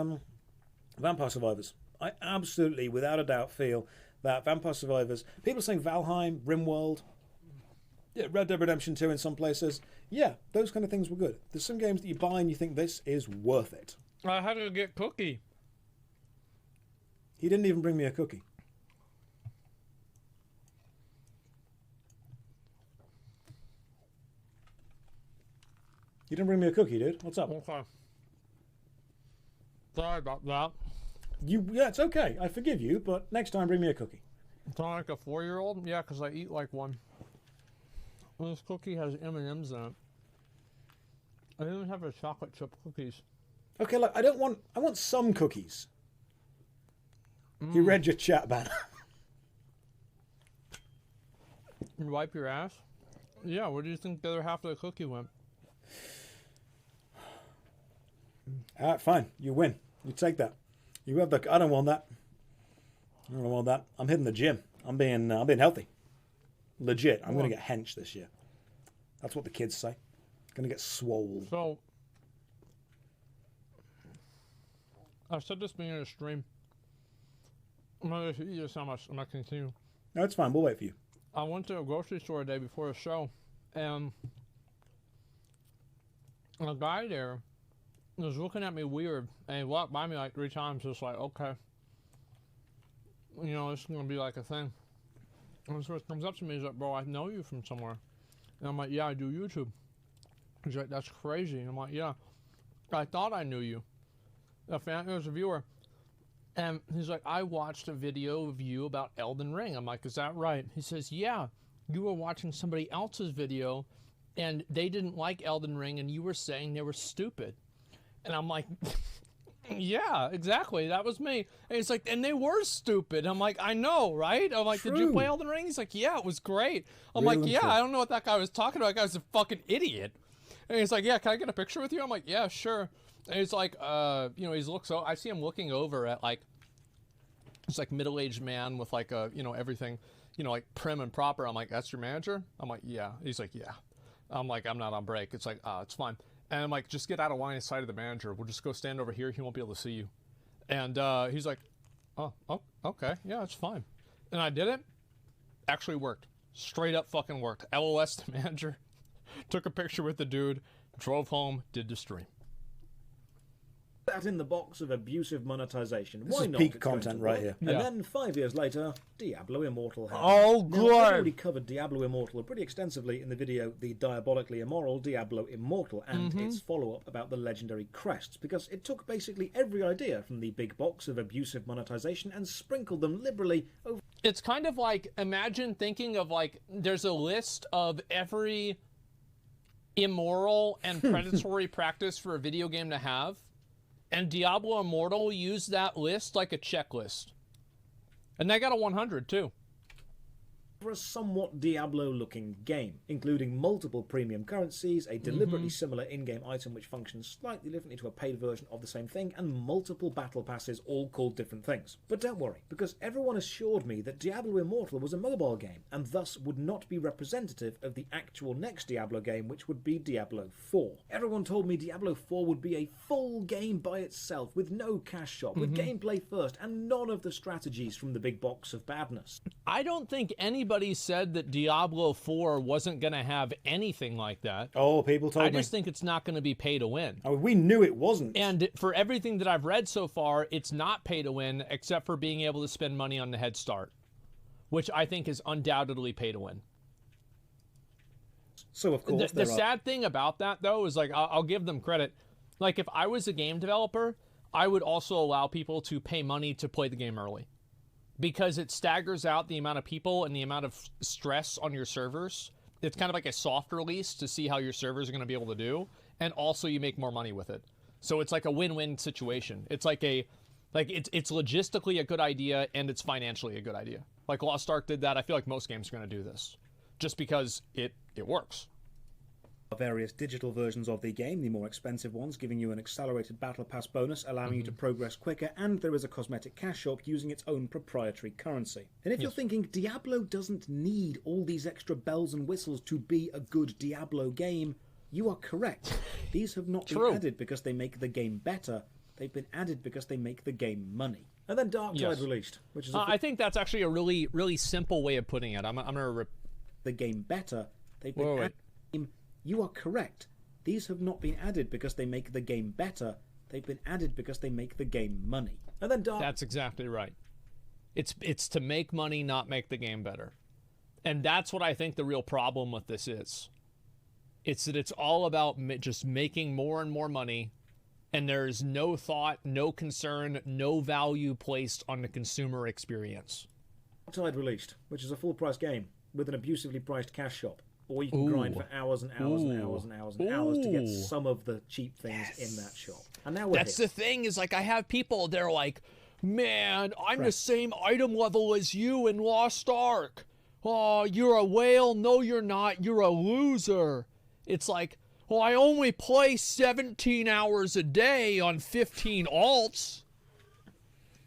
Speaker 1: Vampire Survivors. I absolutely, without a doubt, feel that Vampire Survivors, people saying Valheim, RimWorld, yeah, Red Dead Redemption 2 in some places, yeah, those kind of things were good. There's some games that you buy and you think this is worth it.
Speaker 2: I had to get cookie.
Speaker 1: He didn't even bring me a cookie. You didn't bring me a cookie, dude. What's up?
Speaker 2: Okay. Sorry about that.
Speaker 1: Yeah, it's okay. I forgive you, but next time bring me a cookie.
Speaker 2: Sound like a 4-year-old? Yeah, because I eat like one. Well, this cookie has M&Ms in it. I didn't have the chocolate chip cookies.
Speaker 1: Okay, look, I want some cookies. You read your chat banner.
Speaker 2: You wipe your ass? Yeah, where do you think the other half of the cookie went?
Speaker 1: Alright, fine. You win. You take that. You have the... I don't want that. I don't want that. I'm hitting the gym. I'm being healthy. Legit. I'm going to get hench this year. That's what the kids say. Going to get swole.
Speaker 2: So, I said this being in a stream. I'm going to eat this how much. I'm not going to continue.
Speaker 1: No, it's fine. We'll wait for you.
Speaker 2: I went to a grocery store a day before a show, and a guy there was looking at me weird, and he walked by me like 3 times, just like, okay, you know, this is going to be like a thing. And so he comes up to me, he's like, bro, I know you from somewhere. And I'm like, yeah, I do YouTube. He's like, that's crazy. And I'm like, yeah, I thought I knew you. A fan, there's a viewer. And he's like, I watched a video of you about Elden Ring. I'm like, is that right? He says, yeah, you were watching somebody else's video, and they didn't like Elden Ring, and you were saying they were stupid. And I'm like, yeah, exactly. That was me. And he's like, and they were stupid. I'm like, I know, right? I'm like, did you play Elden Ring? He's like, yeah, it was great. I'm like, yeah, I don't know what that guy was talking about. That guy was a fucking idiot. And he's like, yeah, can I get a picture with you? I'm like, yeah, sure. And he's like, you know, he's I see him looking over at like, it's like middle-aged man with like a, you know, everything, you know, like prim and proper. I'm like, that's your manager? I'm like, yeah. He's like, yeah. I'm like, I'm not on break. It's like, it's fine. And I'm like, just get out of line of sight of the manager. We'll just go stand over here. He won't be able to see you. And he's like, oh, okay. Yeah, it's fine. And I did it. Actually worked. Straight up fucking worked. LOS the manager. Took a picture with the dude. Drove home. Did the stream.
Speaker 3: that in the box of abusive monetization.
Speaker 1: This
Speaker 3: Why
Speaker 1: is
Speaker 3: not?
Speaker 1: peak
Speaker 3: It's going
Speaker 1: content
Speaker 3: to
Speaker 1: right
Speaker 3: work.
Speaker 1: here.
Speaker 3: And
Speaker 2: Yeah.
Speaker 3: then 5 years later, Diablo Immortal happened.
Speaker 2: Oh,
Speaker 3: Now,
Speaker 2: good.
Speaker 3: I've already covered Diablo Immortal pretty extensively in the video The Diabolically Immoral Diablo Immortal and its follow-up about the legendary crests, because it took basically every idea from the big box of abusive monetization and sprinkled them liberally over
Speaker 2: It's kind of like, imagine thinking of like, there's a list of every immoral and predatory practice for a video game to have, and Diablo Immortal used that list like a checklist. And they got a 100 too.
Speaker 3: for a somewhat Diablo-looking game, including multiple premium currencies, a deliberately similar in-game item which functions slightly differently to a paid version of the same thing, and multiple battle passes all called different things. But don't worry, because everyone assured me that Diablo Immortal was a mobile game, and thus would not be representative of the actual next Diablo game, which would be Diablo 4. Everyone told me Diablo 4 would be a full game by itself, with no cash shop, with gameplay first, and none of the strategies from the big box of badness.
Speaker 2: I don't think anybody said that Diablo 4 wasn't going to have anything like that.
Speaker 1: Oh, people told
Speaker 2: I
Speaker 1: me.
Speaker 2: just think it's not going to be pay to win.
Speaker 1: Oh, we knew it wasn't.
Speaker 2: And for everything that I've read so far, it's not pay to win except for being able to spend money on the head start, which I think is undoubtedly pay to win.
Speaker 1: So, of course,
Speaker 2: The sad thing about that, though, is like, I'll give them credit. Like, if I was a game developer, I would also allow people to pay money to play the game early, because it staggers out the amount of people and the amount of stress on your servers. It's kind of like a soft release to see how your servers are going to be able to do, and also you make more money with it. So it's like a win-win situation. It's like it's logistically a good idea and it's financially a good idea. Like Lost Ark did that. I feel like most games are going to do this, just because it works.
Speaker 1: various digital versions of the game, the more expensive ones giving you an accelerated battle pass bonus, allowing you to progress quicker, and there is a cosmetic cash shop using its own proprietary currency. And if you're thinking Diablo doesn't need all these extra bells and whistles to be a good Diablo game, you are correct. These have not been added because they make the game better, they've been added because they make the game money. And then Darktide released, which is
Speaker 2: I think that's actually a really, really simple way of putting it. I'm gonna
Speaker 1: the game better, they've been added. You are correct. These have not been added because they make the game better. They've been added because they make the game money. And then
Speaker 2: That's exactly right. It's to make money, not make the game better. And that's what I think the real problem with this is. It's that it's all about just making more and more money, and there's no thought, no concern, no value placed on the consumer experience.
Speaker 3: Darktide released, which is a full-price game with an abusively priced cash shop. Or you can grind for hours and hours and hours and hours and hours to get some of the cheap things in that shop. And now we're
Speaker 2: That's the thing, is like I have people, they're like, man, I'm the same item level as you in Lost Ark. Oh, you're a whale. No, you're not. You're a loser. It's like, well, I only play 17 hours a day on 15 alts.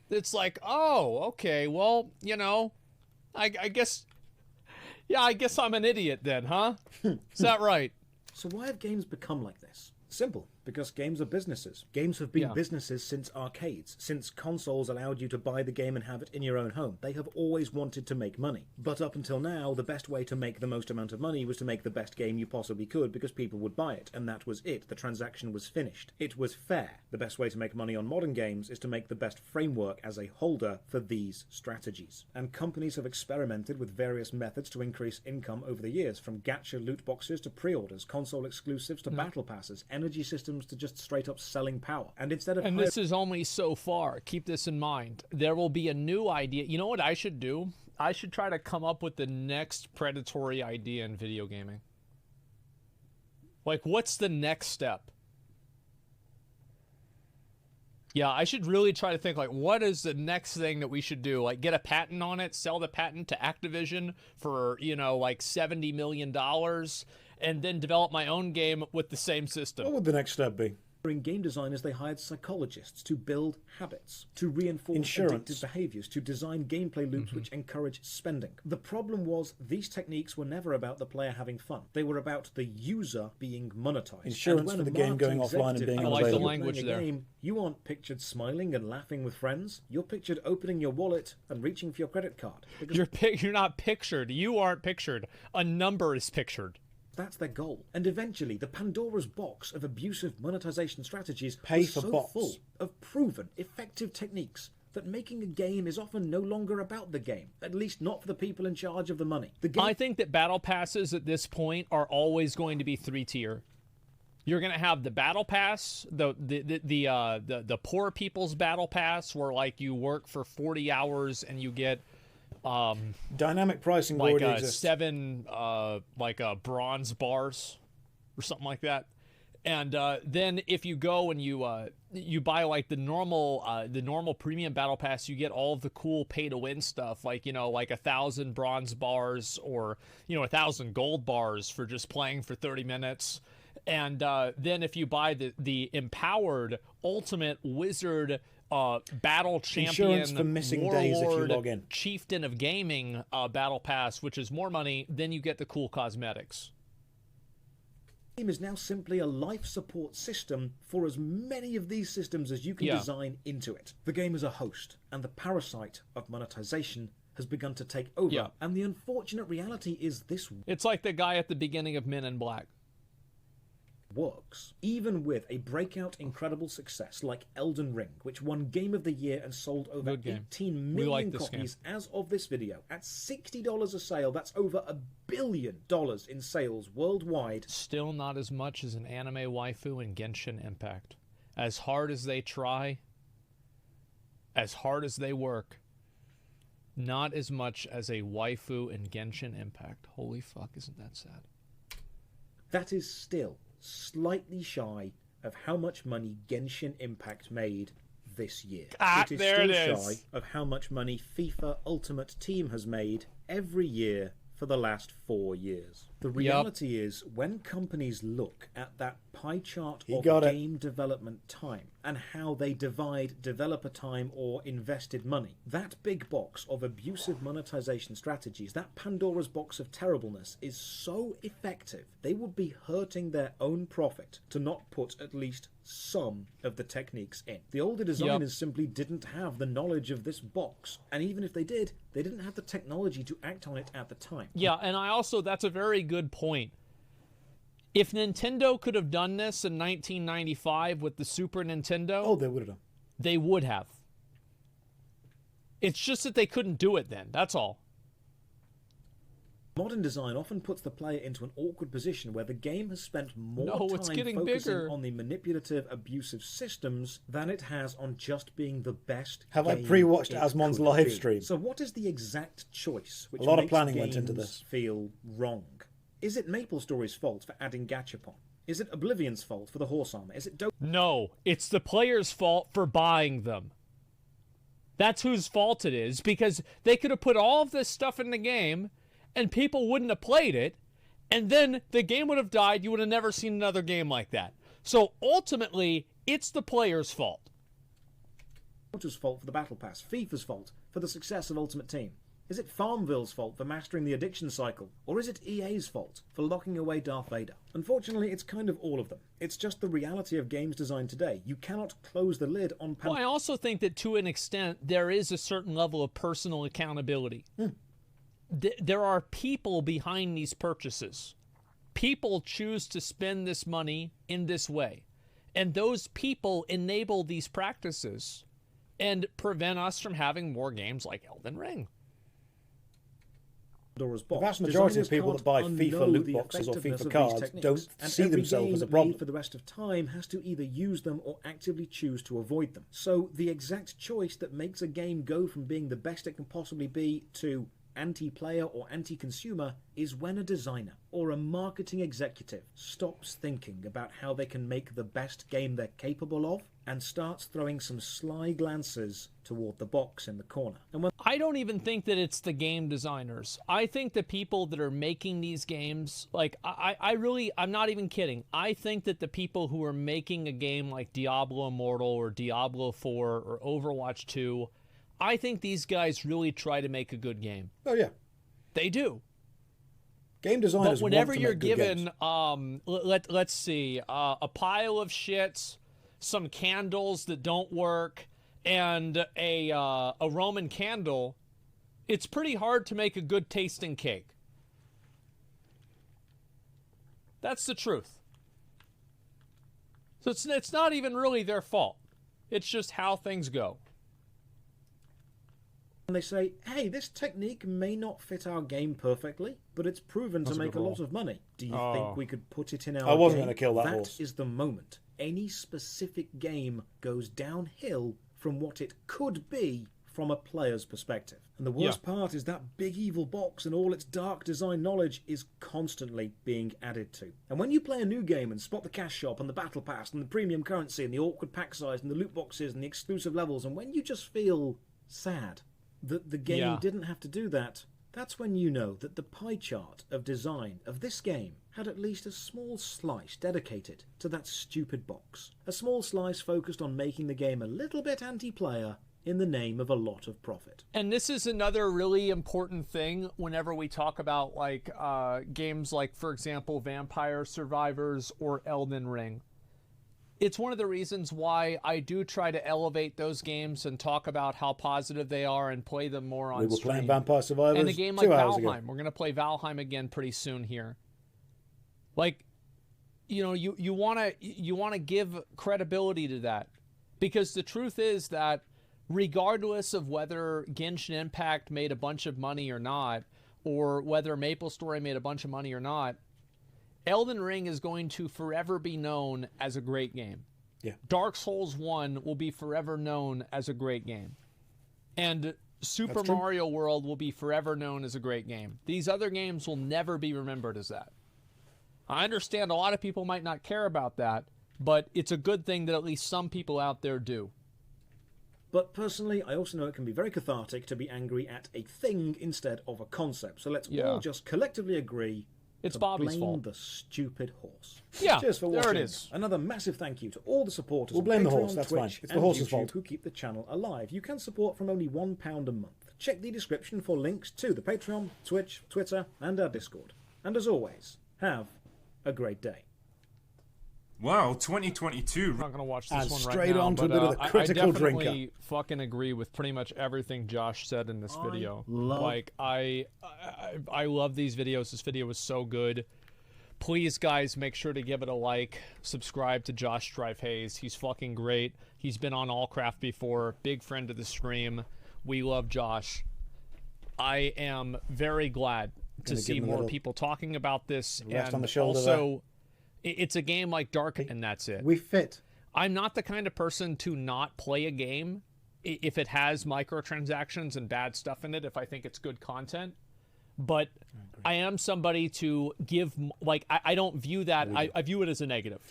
Speaker 2: It's like, oh, okay, well, you know, I guess... Yeah, I guess I'm an idiot then, huh? Is that right?
Speaker 3: So why have games become like this? Simple, because games are businesses. Games have been businesses since arcades, since consoles allowed you to buy the game and have it in your own home. They have always wanted to make money. But up until now, the best way to make the most amount of money was to make the best game you possibly could because people would buy it, and that was it. The transaction was finished. It was fair. The best way to make money on modern games is to make the best framework as a holder for these strategies. And companies have experimented with various methods to increase income over the years, from gacha loot boxes to pre-orders, console exclusives to battle passes, energy systems to just straight up selling power. And instead of
Speaker 2: this is only so far. Keep this in mind. There will be a new idea. You know what I should do? I should try to come up with the next predatory idea in video gaming. Like, what's the next step? Yeah, I should really try to think, like, what is the next thing that we should do? Like, get a patent on it, sell the patent to Activision for, you know, like $70 million, and then develop my own game with the same system.
Speaker 1: What would the next step be?
Speaker 3: In game designers, they hired psychologists to build habits, to reinforce addictive behaviors, to design gameplay loops which encourage spending. The problem was these techniques were never about the player having fun. They were about the user being monetized.
Speaker 1: Insurance for the game going offline and being unavailable.
Speaker 2: I like the language there.
Speaker 3: You aren't pictured smiling and laughing with friends. You're pictured opening your wallet and reaching for your credit card.
Speaker 2: You're not pictured. You aren't pictured. A number is pictured.
Speaker 3: That's their goal. And eventually, the Pandora's box of abusive monetization strategies
Speaker 1: Pay
Speaker 3: was
Speaker 1: for
Speaker 3: so
Speaker 1: bots.
Speaker 3: full of proven, effective techniques that making a game is often no longer about the game, at least not for the people in charge of the money. The game
Speaker 2: I think that battle passes at this point are always going to be 3-tier. You're going to have the battle pass, the poor people's battle pass, where like you work for 40 hours and you get
Speaker 1: Dynamic pricing
Speaker 2: like
Speaker 1: already exists.
Speaker 2: 7 bronze bars or something like that. And then if you go and you buy like the normal premium battle pass, you get all of the cool pay to win stuff, like, you know, like 1,000 bronze bars or, you know, 1,000 gold bars for just playing for 30 minutes. And then if you buy the empowered ultimate wizard battle champion
Speaker 1: Insurance for missing days if you
Speaker 2: warlord,
Speaker 1: log in.
Speaker 2: chieftain of gaming battle pass, which is more money, then you get the cool cosmetics.
Speaker 3: game is now simply a life support system for as many of these systems as you can design into it. The game is a host, and the parasite of monetization has begun to take over.
Speaker 2: Yeah.
Speaker 3: And the unfortunate reality is this
Speaker 2: It's like the guy at the beginning of Men in Black.
Speaker 3: works, even with a breakout incredible success like Elden Ring, which won Game of the Year and sold over
Speaker 2: Good game.
Speaker 3: 18
Speaker 2: We like
Speaker 3: million
Speaker 2: this
Speaker 3: copies as of this video. At $60 a sale, that's over $1 billion in sales worldwide.
Speaker 2: Still not as much as an anime waifu in Genshin Impact. As hard as they try, as hard as they work, not as much as a waifu in Genshin Impact. Holy fuck, isn't that sad?
Speaker 3: That is still slightly shy of how much money Genshin Impact made this year. It is
Speaker 2: there
Speaker 3: still
Speaker 2: it is.
Speaker 3: shy of how much money FIFA Ultimate Team has made every year for the last 4 years. The reality is, when companies look at that pie chart of game development time and how they divide developer time or invested money, that big box of abusive monetization strategies, that Pandora's box of terribleness, is so effective, they would be hurting their own profit to not put at least some of the techniques in. The older designers simply didn't have the knowledge of this box, and even if they did, they didn't have the technology to act on it at the time.
Speaker 2: Yeah, and I also, that's a very good point. If Nintendo could have done this in 1995 with the Super Nintendo,
Speaker 1: Oh, they would have done.
Speaker 2: they would have. It's just that they couldn't do it then, that's all.
Speaker 3: Modern design often puts the player into an awkward position where the game has spent more
Speaker 2: it's
Speaker 3: time
Speaker 2: getting
Speaker 3: focusing
Speaker 2: bigger.
Speaker 3: on the manipulative, abusive systems than it has on just being the best
Speaker 1: Have I
Speaker 3: game
Speaker 1: pre-watched
Speaker 3: it
Speaker 1: Asmon's
Speaker 3: could
Speaker 1: live
Speaker 3: be.
Speaker 1: stream?
Speaker 3: So what is the exact choice which
Speaker 1: A lot of
Speaker 3: makes
Speaker 1: planning went
Speaker 3: games
Speaker 1: into this.
Speaker 3: feel wrong? Is it MapleStory's fault for adding Gachapon? Is it Oblivion's fault for the horse armor? Is it
Speaker 2: No, it's the player's fault for buying them. That's whose fault it is, because they could have put all of this stuff in the game and people wouldn't have played it, and then the game would have died. You would have never seen another game like that. So ultimately, it's the player's fault.
Speaker 3: Dota's fault for the Battle Pass? FIFA's fault for the success of Ultimate Team? Is it Farmville's fault for mastering the addiction cycle? Or is it EA's fault for locking away Darth Vader? Unfortunately, it's kind of all of them. It's just the reality of games design today. You cannot close the lid on
Speaker 2: Well, I also think that to an extent, there is a certain level of personal accountability. There are people behind these purchases. People choose to spend this money in this way. And those people enable these practices and prevent us from having more games like Elden Ring.
Speaker 3: Pandora's
Speaker 1: The
Speaker 3: box.
Speaker 1: vast majority of
Speaker 3: Designers
Speaker 1: people
Speaker 3: can't
Speaker 1: that buy FIFA
Speaker 3: unknow
Speaker 1: loot
Speaker 3: the
Speaker 1: boxes or
Speaker 3: effectiveness
Speaker 1: FIFA
Speaker 3: of these
Speaker 1: cards
Speaker 3: techniques.
Speaker 1: don't
Speaker 3: And
Speaker 1: see
Speaker 3: every
Speaker 1: themselves
Speaker 3: game
Speaker 1: as a
Speaker 3: made
Speaker 1: problem.
Speaker 3: for the rest of time has to either use them or actively choose to avoid them. So the exact choice that makes a game go from being the best it can possibly be to anti-player or anti-consumer is when a designer or a marketing executive stops thinking about how they can make the best game they're capable of and starts throwing some sly glances toward the box in the corner. And when
Speaker 2: I don't even think that it's the game designers. I think the people that are making these games, like, I'm not even kidding. I think that the people who are making a game like Diablo Immortal or Diablo 4 or Overwatch 2, I think these guys really try to make a good game.
Speaker 1: Oh, yeah.
Speaker 2: They do.
Speaker 1: Game designers
Speaker 2: But whenever
Speaker 1: want to
Speaker 2: you're
Speaker 1: make good
Speaker 2: given,
Speaker 1: games.
Speaker 2: let's see, a pile of shits, some candles that don't work, and a Roman candle, it's pretty hard to make a good tasting cake. That's the truth. So it's not even really their fault. It's just how things go.
Speaker 3: And they say, hey, this technique may not fit our game perfectly, but it's proven to make a lot of money. Do you think we could put it in our game?
Speaker 1: I wasn't going to kill that horse.
Speaker 3: That is the moment any specific game goes downhill from what it could be from a player's perspective. And the worst part is that big evil box and all its dark design knowledge is constantly being added to. And when you play a new game and spot the cash shop and the battle pass and the premium currency and the awkward pack size and the loot boxes and the exclusive levels, and when you just feel sad that the game didn't have to do that, that's when you know that the pie chart of design of this game had at least a small slice dedicated to that stupid box. A small slice focused on making the game a little bit anti-player in the name of a lot of profit.
Speaker 2: And this is another really important thing whenever we talk about like games like, for example, Vampire Survivors or Elden Ring. It's one of the reasons why I do try to elevate those games and talk about how positive they are and play them more on stream.
Speaker 1: We were playing Vampire Survivors
Speaker 2: and a game like
Speaker 1: 2 hours ago.
Speaker 2: Valheim. We're going to play Valheim again pretty soon here. Like, you know, you want to give credibility to that, because the truth is that regardless of whether Genshin Impact made a bunch of money or not, or whether MapleStory made a bunch of money or not, Elden Ring is going to forever be known as a great game.
Speaker 1: Yeah.
Speaker 2: Dark Souls 1 will be forever known as a great game. And Super Mario World will be forever known as a great game. These other games will never be remembered as that. I understand a lot of people might not care about that, but it's a good thing that at least some people out there do.
Speaker 3: But personally, I also know it can be very cathartic to be angry at a thing instead of a concept. So let's all just collectively agree
Speaker 2: it's
Speaker 3: to
Speaker 2: Bobby's
Speaker 3: blame
Speaker 2: fault.
Speaker 3: The stupid horse.
Speaker 2: Yeah,
Speaker 3: Cheers for watching.
Speaker 2: there it is.
Speaker 3: Another massive thank you to all the supporters.
Speaker 1: We'll blame
Speaker 3: on
Speaker 1: the
Speaker 3: Patreon,
Speaker 1: horse, that's
Speaker 3: Twitch,
Speaker 1: fine. It's the
Speaker 3: and
Speaker 1: horse's
Speaker 3: YouTube
Speaker 1: fault.
Speaker 3: who keep the channel alive. You can support from only £1 a month. Check the description for links to the Patreon, Twitch, Twitter, and our Discord. And as always, have a great day.
Speaker 5: Wow, 2022.
Speaker 2: I'm not going to watch this
Speaker 1: And
Speaker 2: one
Speaker 1: straight
Speaker 2: right now,
Speaker 1: on to a
Speaker 2: but,
Speaker 1: bit of the critical
Speaker 2: I definitely
Speaker 1: drinker.
Speaker 2: fucking agree with pretty much everything Josh said in this video.
Speaker 3: love-
Speaker 2: Like, I love these videos. This video was so good. Please, guys, make sure to give it a like. Subscribe to Josh Strife Hayes. He's fucking great. He's been on Allcraft before. Big friend of the stream. We love Josh. I am very glad to see more people talking about this.
Speaker 1: Rest
Speaker 2: And
Speaker 1: on the shoulder
Speaker 2: also, it's a game like Dark, and that's it.
Speaker 1: We fit.
Speaker 2: I'm not the kind of person to not play a game if it has microtransactions and bad stuff in it, if I think it's good content. But I am somebody to give, like, I don't view that, I view it as a negative.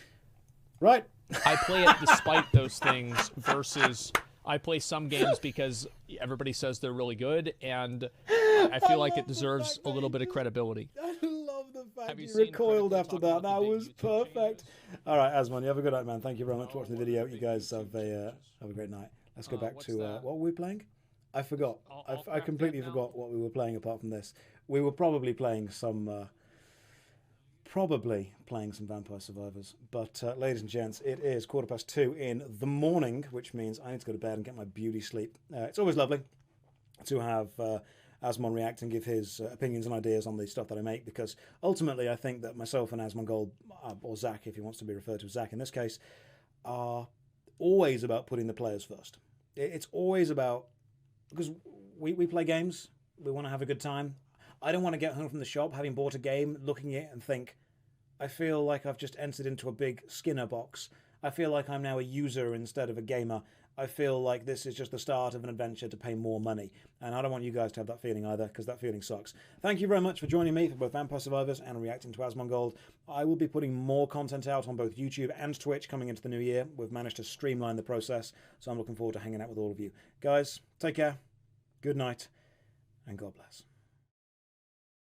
Speaker 1: Right.
Speaker 2: I play it despite those things versus I play some games because everybody says they're really good, and I feel like it deserves a little bit of credibility.
Speaker 1: I love the fact
Speaker 2: Have you
Speaker 1: you
Speaker 2: seen
Speaker 1: recoiled
Speaker 2: Critical
Speaker 1: after
Speaker 2: talk
Speaker 1: that.
Speaker 2: about
Speaker 1: That
Speaker 2: the big
Speaker 1: was
Speaker 2: YouTube
Speaker 1: perfect.
Speaker 2: changes?
Speaker 1: All right, Asmon, you have a good night, man. Thank you very much for watching the video. You guys have a great night. Let's go back
Speaker 2: what's
Speaker 1: to
Speaker 2: that?
Speaker 1: what were we playing? I forgot.
Speaker 2: I'll
Speaker 1: I completely forgot what we were playing apart from this. We were probably playing some Vampire Survivors. But ladies and gents, it is 2:15 in the morning, which means I need to go to bed and get my beauty sleep. It's always lovely to have Asmon react and give his opinions and ideas on the stuff that I make, because ultimately I think that myself and Asmongold, or Zach if he wants to be referred to as Zach in this case, are always about putting the players first. It's always about, because we play games, we want to have a good time. I don't want to get home from the shop having bought a game, looking at it and think, I feel like I've just entered into a big Skinner box. I feel like I'm now a user instead of a gamer. I feel like this is just the start of an adventure to pay more money. And I don't want you guys to have that feeling either, because that feeling sucks. Thank you very much for joining me for both Vampire Survivors and reacting to Asmongold. I will be putting more content out on both YouTube and Twitch coming into the new year. We've managed to streamline the process, so I'm looking forward to hanging out with all of you. Guys, take care, good night, and God bless.